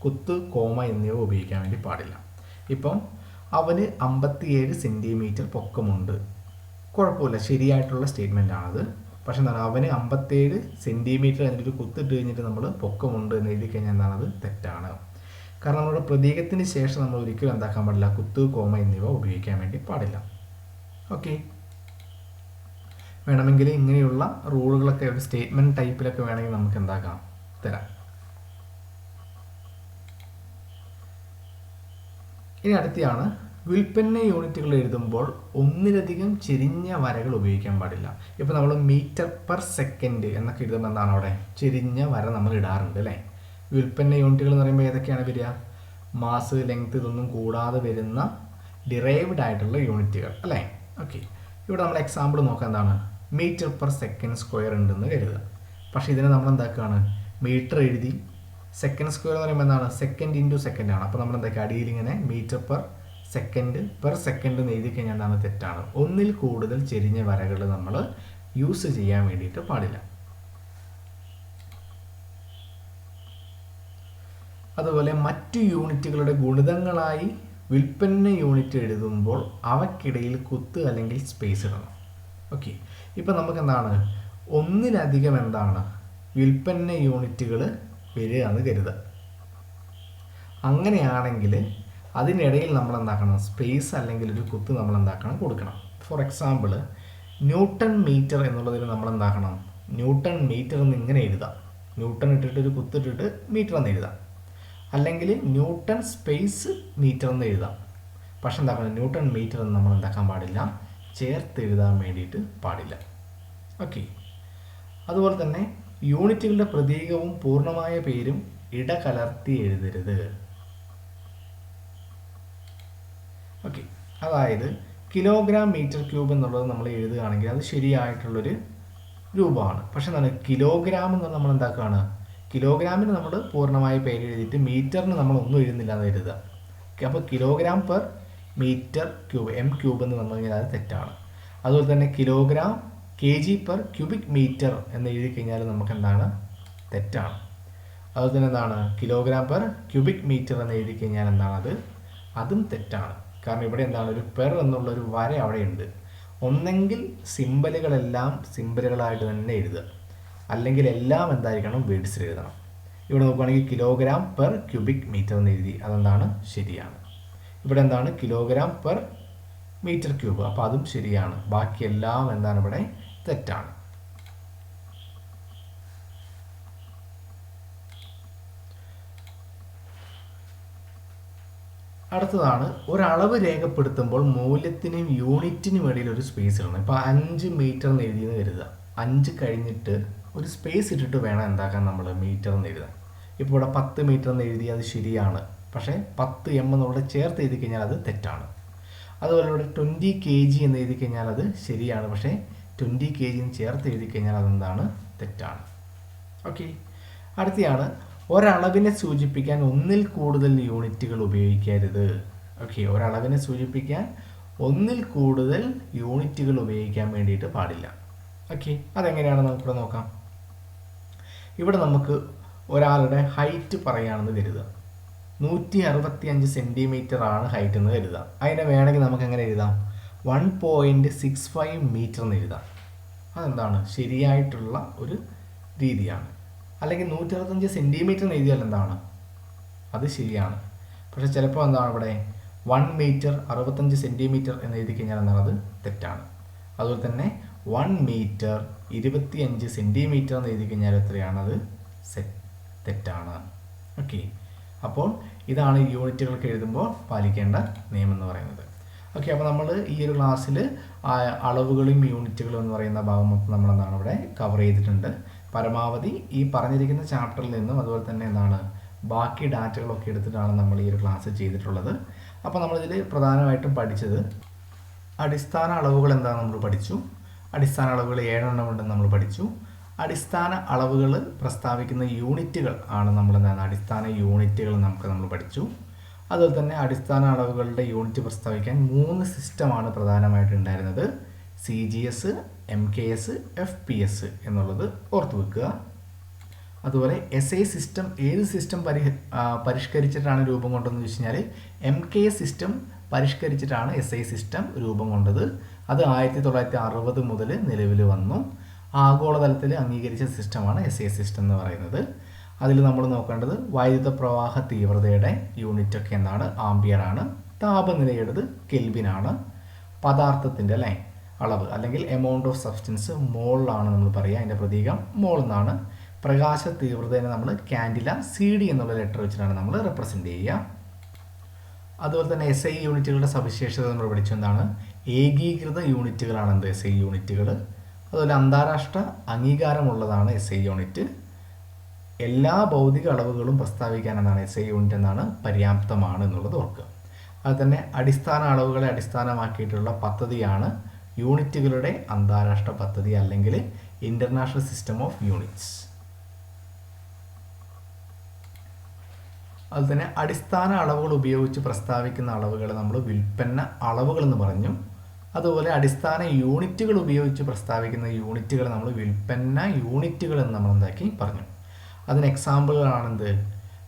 കുത്ത്, കോമ എന്നിവ ഉപയോഗിക്കാൻ വേണ്ടി പാടില്ല. ഇപ്പം അവന് 57 സെൻറ്റിമീറ്റർ പൊക്കമുണ്ട്, കുഴപ്പമില്ല, ശരിയായിട്ടുള്ള സ്റ്റേറ്റ്മെൻ്റ് ആണത്. പക്ഷെ എന്താണ് അവന് 57 സെൻറ്റിമീറ്റർ എന്നിട്ട് കുത്തിട്ട് കഴിഞ്ഞിട്ട് നമ്മൾ പൊക്കമുണ്ട് എന്ന് എഴുതി കഴിഞ്ഞാൽ എന്താണത് തെറ്റാണ്. കാരണം നമ്മുടെ പ്രതീകത്തിന് ശേഷം നമ്മൾ ഒരിക്കലും എന്താക്കാൻ പാടില്ല, കുത്ത്, കോമ എന്നിവ ഉപയോഗിക്കാൻ വേണ്ടി പാടില്ല. ഓക്കെ, വേണമെങ്കിൽ ഇങ്ങനെയുള്ള റൂളുകളൊക്കെ ഒരു സ്റ്റേറ്റ്മെൻറ്റ് ടൈപ്പിലൊക്കെ വേണമെങ്കിൽ നമുക്ക് എന്താക്കാം തരാം. ഇനി അടുത്തെയാണ് വ്യുൽപ്പന്ന യൂണിറ്റുകൾ എഴുതുമ്പോൾ ഒന്നിലധികം ചെരിഞ്ഞ വരകൾ ഉപയോഗിക്കാൻ പാടില്ല. ഇപ്പോൾ നമ്മൾ മീറ്റർ പെർ സെക്കൻഡ് എന്നൊക്കെ എഴുതുമ്പോൾ എന്താണ് അവിടെ ചെരിഞ്ഞ വര നമ്മൾ ഇടാറുണ്ട് അല്ലേ. വ്യുൽപ്പന്ന യൂണിറ്റുകൾ എന്ന് പറയുമ്പോൾ ഏതൊക്കെയാണ് വരിക? മാസ്, ലെങ്ത് ഇതൊന്നും കൂടാതെ വരുന്ന ഡിറൈവ്ഡ് ആയിട്ടുള്ള യൂണിറ്റുകൾ അല്ലേ. ഓക്കെ, ഇവിടെ നമ്മൾ എക്സാമ്പിൾ നോക്കാം. എന്താണ്? മീറ്റർ പെർ സെക്കൻഡ് സ്ക്വയർ ഉണ്ടെന്ന് കരുതുക. പക്ഷേ ഇതിനെ നമ്മൾ എന്താക്കുകയാണ്? മീറ്റർ എഴുതി. സെക്കൻഡ് സ്ക്വയർ എന്ന് പറയുമ്പോൾ എന്താണ്? സെക്കൻഡ് ഇൻറ്റു സെക്കൻഡ് ആണ്. അപ്പോൾ നമ്മൾ എന്താക്കുക? അടിയിൽ ഇങ്ങനെ മീറ്റർ പെർ സെക്കൻഡ് എന്ന് എഴുതി കഴിഞ്ഞാൽ എന്താണ്? തെറ്റാണ്. ഒന്നിൽ കൂടുതൽ ചെരിഞ്ഞ വരകൾ നമ്മൾ യൂസ് ചെയ്യാൻ വേണ്ടിയിട്ട് പാടില്ല. അതുപോലെ മറ്റു യൂണിറ്റുകളുടെ ഗുണിതങ്ങളായി വ്യുൽപ്പന്ന യൂണിറ്റ് എഴുതുമ്പോൾ അവയ്ക്കിടയിൽ കുത്ത് അല്ലെങ്കിൽ സ്പേസ് ഇടണം. ഓക്കെ, ഇപ്പം നമുക്ക് എന്താണ്? ഒന്നിലധികം എന്താണ്? വ്യുൽപ്പന്ന യൂണിറ്റുകൾ വരിക എന്ന് കരുതുക. അങ്ങനെയാണെങ്കിൽ അതിനിടയിൽ നമ്മൾ എന്താക്കണം? സ്പേസ് അല്ലെങ്കിൽ ഒരു കുത്ത് നമ്മൾ എന്താക്കണം? കൊടുക്കണം. ഫോർ എക്സാമ്പിൾ, ന്യൂട്ടൺ മീറ്റർ എന്നുള്ളതിന് നമ്മൾ എന്താക്കണം? ന്യൂട്ടൺ മീറ്റർ എന്ന് ഇങ്ങനെ എഴുതാം. ന്യൂട്ടൺ ഇട്ടിട്ട് ഒരു കുത്തിട്ടിട്ട് മീറ്റർ എന്ന് എഴുതാം. അല്ലെങ്കിൽ ന്യൂട്ടൺ സ്പേസ് മീറ്റർ എന്ന് എഴുതാം. പക്ഷെ എന്താക്കണം? ന്യൂട്ടൺ മീറ്റർ എന്ന് നമ്മൾ എന്താക്കാൻ പാടില്ല? ചേർത്ത് എഴുതാൻ വേണ്ടിയിട്ട് പാടില്ല. ഓക്കെ, അതുപോലെ തന്നെ യൂണിറ്റുകളുടെ പ്രതീകവും പൂർണ്ണമായ പേരും ഇടകലർത്തി എഴുതരുത്. ഓക്കെ, അതായത് കിലോഗ്രാം മീറ്റർ ക്യൂബ് എന്നുള്ളത് നമ്മൾ എഴുതുകയാണെങ്കിൽ അത് ശരിയായിട്ടുള്ളൊരു രൂപമാണ്. പക്ഷെ എന്താണ്? കിലോഗ്രാം എന്ന് നമ്മൾ എന്താക്കുകയാണ്? കിലോഗ്രാമിന് നമ്മൾ പൂർണ്ണമായ പേര് എഴുതിയിട്ട് മീറ്ററിന് നമ്മൾ ഒന്നും എഴുതുന്നില്ല എന്ന് എഴുതുക. അപ്പോൾ kilogram per meter cube, M cube എന്ന് പറഞ്ഞു കഴിഞ്ഞാൽ അത് തെറ്റാണ്. അതുപോലെ തന്നെ kilogram K G per cubic meter എന്ന് എഴുതി കഴിഞ്ഞാൽ നമുക്ക് എന്താണ്? തെറ്റാണ്. അതുപോലെ തന്നെ എന്താണ്? കിലോഗ്രാം പെർ ക്യൂബിക് മീറ്റർ എന്ന് എഴുതി കഴിഞ്ഞാൽ എന്താണ്? അതും തെറ്റാണ്. കാരണം ഇവിടെ എന്താണ്? ഒരു പെർ എന്നുള്ളൊരു വര അവിടെ ഉണ്ട്. ഒന്നെങ്കിൽ സിമ്പലുകളെല്ലാം സിമ്പലുകളായിട്ട് തന്നെ എഴുതുക, അല്ലെങ്കിൽ എല്ലാം എന്തായിരിക്കണം? വേർഡ്സിൽ എഴുതണം. ഇവിടെ നോക്കുകയാണെങ്കിൽ കിലോഗ്രാം പെർ ക്യൂബിക് മീറ്റർ എന്ന് എഴുതി, അതെന്താണ്? ശരിയാണ്. ഇവിടെ എന്താണ്? കിലോഗ്രാം പെർ മീറ്റർ ക്യൂബ്, അപ്പോൾ അതും ശരിയാണ്. ബാക്കിയെല്ലാം എന്താണ്? ഇവിടെ തെറ്റാണ്. അടുത്തതാണ്, ഒരളവ് രേഖപ്പെടുത്തുമ്പോൾ മൂല്യത്തിനും യൂണിറ്റിനും ഇടയിൽ ഒരു സ്പേസ് ഇടണം. ഇപ്പോൾ 5 മീറ്റർ എന്ന് എഴുതിയെന്ന് കരുതുക. 5 കഴിഞ്ഞിട്ട് ഒരു സ്പേസ് ഇട്ടിട്ട് വേണം എന്താക്കാൻ? നമ്മൾ മീറ്റർ എന്ന് എഴുതാൻ. ഇപ്പോൾ ഇവിടെ 10 മീറ്റർ എന്ന് എഴുതി, അത് ശരിയാണ്. പക്ഷേ 10 m എന്നുള്ള ചേർത്ത് എഴുതി കഴിഞ്ഞാൽ അത് തെറ്റാണ്. അതുപോലെ ഇവിടെ 20 kg എന്ന് എഴുതി കഴിഞ്ഞാൽ അത് ശരിയാണ്. പക്ഷേ 20 kg എന്ന് ചേർത്ത് എഴുതി കഴിഞ്ഞാൽ അതെന്താണ്? തെറ്റാണ്. ഓക്കെ, അടുത്തയാണ്, ഒരളവിനെ സൂചിപ്പിക്കാൻ ഒന്നിൽ കൂടുതൽ യൂണിറ്റുകൾ ഉപയോഗിക്കരുത്. ഓക്കെ, ഒരളവിനെ സൂചിപ്പിക്കാൻ ഒന്നിൽ കൂടുതൽ യൂണിറ്റുകൾ ഉപയോഗിക്കാൻ വേണ്ടിയിട്ട് പാടില്ല. ഓക്കെ, അതെങ്ങനെയാണ് നമുക്കിവിടെ നോക്കാം. ഇവിടെ നമുക്ക് ഒരാളുടെ ഹൈറ്റ് പറയുകയാണെന്ന് കരുതുക. 165 സെൻറ്റിമീറ്റർ ആണ് ഹൈറ്റ് എന്ന് കരുതുക. അതിനെ വേണമെങ്കിൽ നമുക്ക് എങ്ങനെ എഴുതാം? 1.65 മീറ്റർ എന്ന് എഴുതാം. അതെന്താണ്? ശരിയായിട്ടുള്ള ഒരു രീതിയാണ്. അല്ലെങ്കിൽ 165 സെൻറ്റിമീറ്റർ എന്ന് എഴുതിയാൽ എന്താണ്? അത് ശരിയാണ്. പക്ഷേ ചിലപ്പോൾ എന്താണ്? ഇവിടെ 1 മീറ്റർ 65 സെൻറ്റിമീറ്റർ എന്ന് എഴുതി കഴിഞ്ഞാൽ എന്താണ്? അത് തെറ്റാണ്. അതുപോലെ തന്നെ 1 മീറ്റർ 25 സെൻറ്റിമീറ്റർ എന്ന് എഴുതി കഴിഞ്ഞാൽ എത്രയാണത്? തെറ്റാണ്. ഓക്കെ, അപ്പോൾ ഇതാണ് യൂണിറ്റുകൾക്ക് എഴുതുമ്പോൾ പാലിക്കേണ്ട നിയമം എന്ന് പറയുന്നത്. ഓക്കെ, അപ്പോൾ നമ്മൾ ഈ ഒരു ക്ലാസ്സിൽ അളവുകളും യൂണിറ്റുകളും എന്ന് പറയുന്ന ഭാഗം മൊത്തം നമ്മളെന്താണ് ഇവിടെ കവർ ചെയ്തിട്ടുണ്ട്. പരമാവധി ഈ പറഞ്ഞിരിക്കുന്ന ചാപ്റ്ററിൽ നിന്നും അതുപോലെ തന്നെ എന്താണ് ബാക്കി ഡാറ്റകളൊക്കെ എടുത്തിട്ടാണ് നമ്മൾ ഈ ഒരു ക്ലാസ് ചെയ്തിട്ടുള്ളത്. അപ്പോൾ നമ്മളിതിൽ പ്രധാനമായിട്ടും പഠിച്ചത് അടിസ്ഥാന അളവുകൾ എന്താണെന്ന് നമ്മൾ പഠിച്ചു. അടിസ്ഥാന അളവുകൾ 7 എണ്ണം ഉണ്ടെന്ന് നമ്മൾ പഠിച്ചു. അടിസ്ഥാന അളവുകൾ പ്രസ്താവിക്കുന്ന യൂണിറ്റുകൾ ആണ് നമ്മളെന്താണ് അടിസ്ഥാന യൂണിറ്റുകൾ നമ്മൾ പഠിച്ചു. അതുപോലെ തന്നെ അടിസ്ഥാന അളവുകളുടെ യൂണിറ്റ് പ്രസ്താവിക്കാൻ 3 സിസ്റ്റമാണ് പ്രധാനമായിട്ട് ഉണ്ടായിരുന്നത്. CGS, MKS, FPS എന്നുള്ളത് ഓർത്ത് വെക്കുക. അതുപോലെ SI സിസ്റ്റം ഏത് സിസ്റ്റം പരിഷ്കരിച്ചിട്ടാണ് രൂപം കൊണ്ടതെന്ന് വെച്ച് കഴിഞ്ഞാൽ MKS സിസ്റ്റം പരിഷ്കരിച്ചിട്ടാണ് SI സിസ്റ്റം രൂപം കൊണ്ടത്. അത് 1960 മുതൽ നിലവിൽ വന്നു. ആഗോളതലത്തിൽ അംഗീകരിച്ച സിസ്റ്റമാണ് SI സിസ്റ്റം എന്ന് പറയുന്നത്. അതിൽ നമ്മൾ നോക്കേണ്ടത് വൈദ്യുത പ്രവാഹ തീവ്രതയുടെ യൂണിറ്റൊക്കെ എന്താണ്? ആംപിയർ ആണ്. താപനിലയുടേത് കെൽവിനാണ്. പദാർത്ഥത്തിൻ്റെ അളവ് അല്ലെങ്കിൽ എമൗണ്ട് ഓഫ് സബ്സ്റ്റൻസ് മോളിലാണ് നമ്മൾ പറയുക. അതിൻ്റെ പ്രതീകം മോൾ എന്നാണ്. പ്രകാശ തീവ്രതയെ നമ്മൾ കാൻഡില CD എന്നുള്ള ലെറ്റർ വെച്ചിട്ടാണ് നമ്മൾ റെപ്രസെൻ്റ് ചെയ്യുക. അതുപോലെ തന്നെ എസ് ഐ യൂണിറ്റുകളുടെ സവിശേഷത നമ്മൾ പഠിച്ചു. എന്താണ്? ഏകീകൃത യൂണിറ്റുകളാണ് എന്ത് എസ് ഐ യൂണിറ്റുകൾ. അതുപോലെ അന്താരാഷ്ട്ര അംഗീകാരമുള്ളതാണ് എസ് ഐ യൂണിറ്റ്. എല്ലാ ഭൗതിക അളവുകളും പ്രസ്താവിക്കാൻ എന്താണ് എസ് ഐ യൂണിറ്റ് എന്നാണ് പര്യാപ്തമാണ് എന്നുള്ളത് ഓർക്കുക. അതുതന്നെ അടിസ്ഥാന അളവുകളെ അടിസ്ഥാനമാക്കിയിട്ടുള്ള പദ്ധതിയാണ് യൂണിറ്റുകളുടെ അന്താരാഷ്ട്ര പദ്ധതി അല്ലെങ്കിൽ ഇൻ്റർനാഷണൽ സിസ്റ്റം ഓഫ് യൂണിറ്റ്സ്. അതുതന്നെ അടിസ്ഥാന അളവുകൾ ഉപയോഗിച്ച് പ്രസ്താവിക്കുന്ന അളവുകളെ നമ്മൾ വിൽപ്പന അളവുകൾ എന്ന് പറഞ്ഞു. അതുപോലെ അടിസ്ഥാന യൂണിറ്റുകൾ ഉപയോഗിച്ച് പ്രസ്താവിക്കുന്ന യൂണിറ്റുകൾ നമ്മൾ വിൽപ്പന യൂണിറ്റുകൾ എന്ന് നമ്മൾ എന്താക്കി പറഞ്ഞു. അതിന് എക്സാമ്പിളുകളാണെന്ത്?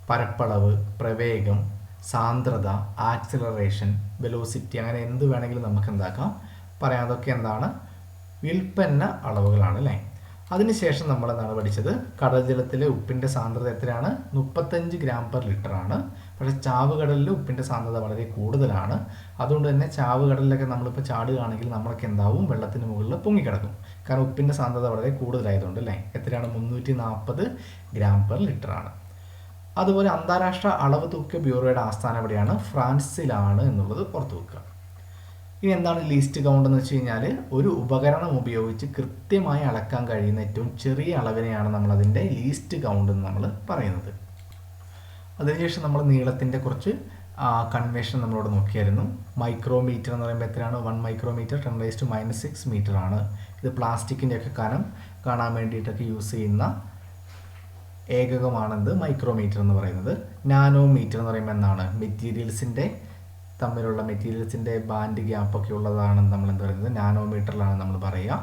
പരപ്പളവ്, പ്രവേഗം, സാന്ദ്രത, ആക്സിലറേഷൻ, വെലോസിറ്റി, അങ്ങനെ എന്ത് വേണമെങ്കിലും നമുക്ക് എന്താക്കാം പറയാം. അതൊക്കെ എന്താണ്? വിൽപ്പന അളവുകളാണ് അല്ലേ. അതിനുശേഷം നമ്മൾ എന്താണ് പഠിച്ചത്? കടൽ ജലത്തിലെ ഉപ്പിൻ്റെ സാന്ദ്രത എത്രയാണ്? 35 ഗ്രാം പെർ ലിറ്റർ ആണ്. പക്ഷേ ചാവുകടലിൽ ഉപ്പിൻ്റെ സാന്ദ്രത വളരെ കൂടുതലാണ്. അതുകൊണ്ട് തന്നെ ചാവുകടലിലൊക്കെ നമ്മളിപ്പോൾ ചാടുകയാണെങ്കിൽ നമ്മളൊക്കെ എന്താവും? വെള്ളത്തിന് മുകളിൽ പൊങ്ങിക്കിടക്കും. കാരണം ഉപ്പിൻ്റെ സാന്ദ്രത വളരെ കൂടുതലായതുകൊണ്ട് അല്ലേ. എത്രയാണ്? 340 ഗ്രാം പെർ ലിറ്റർ ആണ്. അതുപോലെ അന്താരാഷ്ട്ര അളവ് തൂക്ക ബ്യൂറോയുടെ ആസ്ഥാനം എവിടെയാണ്? ഫ്രാൻസിലാണ് എന്നുള്ളത് ഓർത്തു വെക്കുക. ഇനി എന്താണ് ലീസ്റ്റ് കൗണ്ട് എന്ന് വെച്ച് കഴിഞ്ഞാൽ ഒരു ഉപകരണം ഉപയോഗിച്ച് കൃത്യമായി അളക്കാൻ കഴിയുന്ന ഏറ്റവും ചെറിയ അളവിനെയാണ് നമ്മളതിൻ്റെ ലീസ്റ്റ് കൗണ്ട് എന്ന് നമ്മൾ പറയുന്നത്. അതിനുശേഷം നമ്മൾ നീളത്തിൻ്റെ കുറച്ച് കൺവേഷൻ നമ്മളോട് നോക്കിയായിരുന്നു. മൈക്രോമീറ്റർ എന്ന് പറയുമ്പോൾ എത്രയാണ്? 1 മൈക്രോമീറ്റർ 10⁻⁻⁶ മീറ്റർ ആണ്. ഇത് പ്ലാസ്റ്റിക്കിൻ്റെ ഒക്കെ കനം കാണാൻ വേണ്ടിയിട്ടൊക്കെ യൂസ് ചെയ്യുന്ന ഏകകമാണെന്ത്? മൈക്രോമീറ്റർ എന്ന് പറയുന്നത്. നാനോമീറ്റർ എന്ന് പറയുമ്പോൾ എന്താണ്? മെറ്റീരിയൽസിൻ്റെ തമ്മിലുള്ള മെറ്റീരിയൽസിൻ്റെ ബാൻഡ് ഗ്യാപ്പൊക്കെ ഉള്ളതാണ് നമ്മൾ എന്ത് പറയുന്നത്? നാനോമീറ്ററിലാണ് നമ്മൾ പറയുക.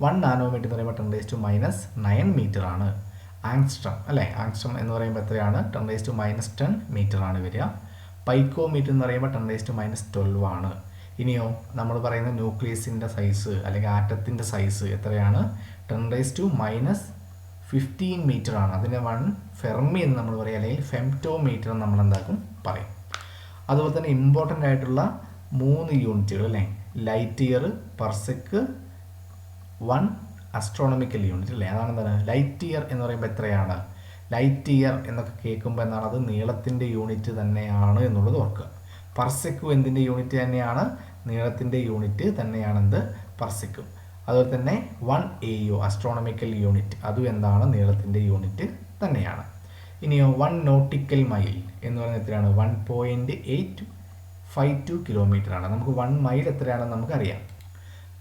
1 നാനോമീറ്റർ എന്ന് പറയുമ്പോൾ 10⁻⁹ മീറ്റർ ആണ്. ആങ്സ്ട്രം അല്ലേ. ആങ്സ്ട്രം എന്ന് പറയുമ്പോൾ എത്രയാണ്? 10⁻⁻10 മീറ്റർ ആണ് വരിക. പൈക്കോമീറ്റർ എന്ന് പറയുമ്പോൾ 10⁻12 ആണ്. ഇനിയോ നമ്മൾ പറയുന്ന ന്യൂക്ലിയസിൻ്റെ സൈസ് അല്ലെങ്കിൽ ആറ്റത്തിൻ്റെ സൈസ് എത്രയാണ്? 10⁻15 മീറ്റർ ആണ്. അതിനെ 1 ഫെർമി എന്ന് നമ്മൾ പറയും, അല്ലെങ്കിൽ ഫെംറ്റോമീറ്റർ എന്ന് നമ്മൾ എന്താക്കും പറയും. അതുപോലെ തന്നെ ഇമ്പോർട്ടൻ്റ് ആയിട്ടുള്ള 3 യൂണിറ്റുകൾ അല്ലേ. ലൈറ്റ് ഇയർ, പർസെക്ക്, 1 അസ്ട്രോണമിക്കൽ യൂണിറ്റ് അല്ലേ. അതാണ് എന്താണ്? ലൈറ്റ് ഇയർ എന്ന് പറയുമ്പോൾ എത്രയാണ്? ലൈറ്റ് ഇയർ എന്നൊക്കെ കേൾക്കുമ്പോൾ എന്താണ്? അത് നീളത്തിൻ്റെ യൂണിറ്റ് തന്നെയാണ് എന്നുള്ളത് ഓർക്കുക. പർസെക്കും എന്തിൻ്റെ യൂണിറ്റ് തന്നെയാണ്? നീളത്തിൻ്റെ യൂണിറ്റ് തന്നെയാണെന്ത്? പർസെക്കും. അതുപോലെ തന്നെ 1 AU അസ്ട്രോണമിക്കൽ യൂണിറ്റ്, അതും എന്താണ്? നീളത്തിൻ്റെ യൂണിറ്റ് തന്നെയാണ്. ഇനിയോ 1 നോട്ടിക്കൽ മൈൽ എന്ന് പറയുന്നത് എത്രയാണ്? 1.852 കിലോമീറ്റർ ആണ്. നമുക്ക് 1 മൈൽ എത്രയാണെന്ന് നമുക്കറിയാം.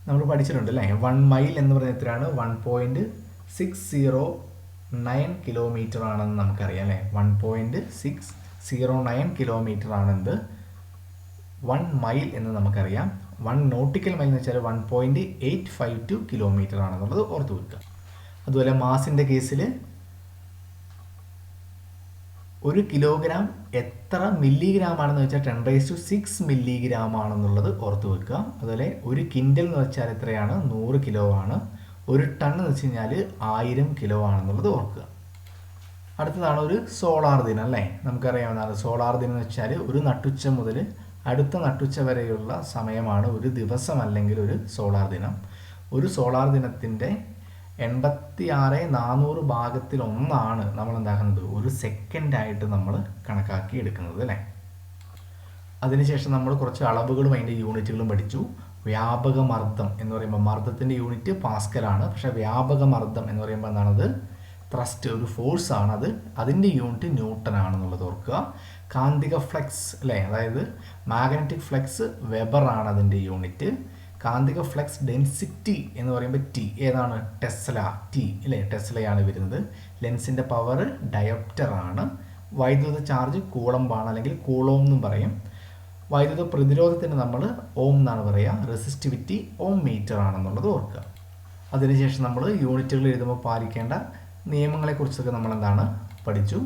നമ്മൾ പഠിച്ചിട്ടുണ്ട് അല്ലേ. 1 മൈൽ എന്ന് പറയുന്നത് എത്രയാണ്? 1.609 കിലോമീറ്റർ ആണെന്ന് നമുക്കറിയാം അല്ലേ. 1.609 കിലോമീറ്റർ ആണെന്ത്? 1 മൈൽ എന്ന് നമുക്കറിയാം. 1 നോട്ടിക്കൽ മൈൽ എന്ന് വെച്ചാൽ 1.852 കിലോമീറ്റർ ആണെന്നുള്ളത് ഓർത്ത് വെക്കുക. അതുപോലെ മാസിൻ്റെ കേസിൽ 1 കിലോഗ്രാം എത്ര മില്ലിഗ്രാം ആണെന്ന് വെച്ചാൽ 10⁻⁶ മില്ലിഗ്രാം ആണെന്നുള്ളത് ഓർത്ത് വെക്കുക. അതുപോലെ 1 കിൻഡൽ എന്ന് വെച്ചാൽ എത്രയാണ്? 100 കിലോ ആണ്. 1 ടൺ എന്ന് വെച്ച് കഴിഞ്ഞാൽ 1000 കിലോ ആണെന്നുള്ളത് ഓർക്കുക. അടുത്തതാണ് ഒരു സോളാർ ദിനം അല്ലേ. നമുക്കറിയാവുന്നതാണ് സോളാർ ദിനം എന്ന് വെച്ചാൽ ഒരു നട്ടുച്ച മുതൽ അടുത്ത നട്ടുച്ച വരെയുള്ള സമയമാണ് ഒരു ദിവസം അല്ലെങ്കിൽ ഒരു സോളാർ ദിനം. ഒരു സോളാർ ദിനത്തിൻ്റെ 86,400 ഭാഗത്തിൽ ഒന്നാണ് നമ്മൾ എന്താക്കുന്നത്? ഒരു സെക്കൻഡായിട്ട് നമ്മൾ കണക്കാക്കി എടുക്കുന്നത് അല്ലേ. അതിനുശേഷം നമ്മൾ കുറച്ച് അളവുകളും അതിൻ്റെ യൂണിറ്റുകളും പഠിച്ചു. വ്യാപക മർദ്ദം എന്ന് പറയുമ്പോൾ മർദ്ദത്തിൻ്റെ യൂണിറ്റ് പാസ്കലാണ്. പക്ഷേ വ്യാപക മർദ്ദം എന്ന് പറയുമ്പോൾ എന്താണത്? ത്രസ്റ്റ്, ഒരു ഫോഴ്സ് ആണത്. അതിൻ്റെ യൂണിറ്റ് ന്യൂട്ടൺ ആണെന്നുള്ളത് ഓർക്കുക. കാന്തിക ഫ്ലെക്സ് അല്ലേ, അതായത് മാഗ്നറ്റിക് ഫ്ലെക്സ് വെബർ ആണ് അതിൻ്റെ യൂണിറ്റ്. കാന്തിക ഫ്ലെക്സ് ഡെൻസിറ്റി എന്ന് പറയുമ്പോൾ ടി, ഏതാണ്? ടെസ്ല, ടി അല്ലേ, ടെസ്ലയാണ് വരുന്നത്. ലെൻസിൻ്റെ പവർ ഡയോപ്റ്റർ ആണ്. വൈദ്യുത ചാർജ് കൂളംബാണ് അല്ലെങ്കിൽ കൂളോം എന്നും പറയും. വൈദ്യുത പ്രതിരോധത്തിന് നമ്മൾ ഓം എന്നാണ് പറയുക. റെസിസ്റ്റിവിറ്റി ഓം മീറ്റർ ആണെന്നുള്ളത് ഓർക്കുക. അതിനുശേഷം നമ്മൾ യൂണിറ്റുകൾ എഴുതുമ്പോൾ പാലിക്കേണ്ട നിയമങ്ങളെക്കുറിച്ചൊക്കെ നമ്മൾ എന്താണ് പഠിച്ചു.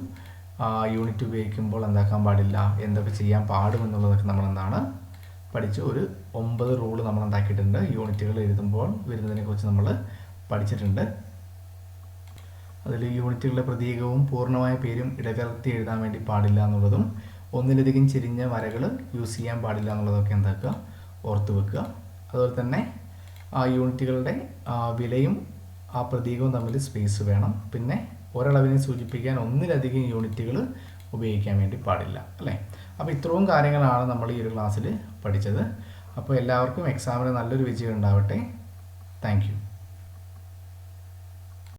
യൂണിറ്റ് ഉപയോഗിക്കുമ്പോൾ എന്താക്കാൻ പാടില്ല, എന്തൊക്കെ ചെയ്യാൻ പാടുമെന്നുള്ളതൊക്കെ നമ്മൾ എന്താണ് പഠിച്ചു. ഒരു 9 റൂള് നമ്മൾ ഉണ്ടാക്കിയിട്ടുണ്ട്. യൂണിറ്റുകൾ എഴുതുമ്പോൾ വരുന്നതിനെക്കുറിച്ച് നമ്മൾ പഠിച്ചിട്ടുണ്ട്. അതിൽ യൂണിറ്റുകളുടെ പ്രതീകവും പൂർണ്ണമായ പേരും ഇടകലർത്തി എഴുതാൻ വേണ്ടി പാടില്ല എന്നുള്ളതും ഒന്നിലധികം ചെരിഞ്ഞ വരകൾ യൂസ് ചെയ്യാൻ പാടില്ല എന്നുള്ളതൊക്കെ എന്താക്കുക? ഓർത്ത് വെക്കുക. അതുപോലെ തന്നെ ആ യൂണിറ്റുകളുടെ വിലയും ആ പ്രതീകവും തമ്മിൽ സ്പേസ് വേണം. പിന്നെ ഒരളവിനെ സൂചിപ്പിക്കാൻ ഒന്നിലധികം യൂണിറ്റുകൾ ഉപയോഗിക്കാൻ വേണ്ടി പാടില്ല അല്ലേ. അപ്പോൾ ഇത്രയും കാര്യങ്ങളാണ് നമ്മൾ ഈ ഒരു ക്ലാസ്സിൽ പഠിച്ചത്. അപ്പോൾ എല്ലാവർക്കും എക്സാമിന് നല്ലൊരു വിജയം ഉണ്ടാവട്ടെ. Thank you.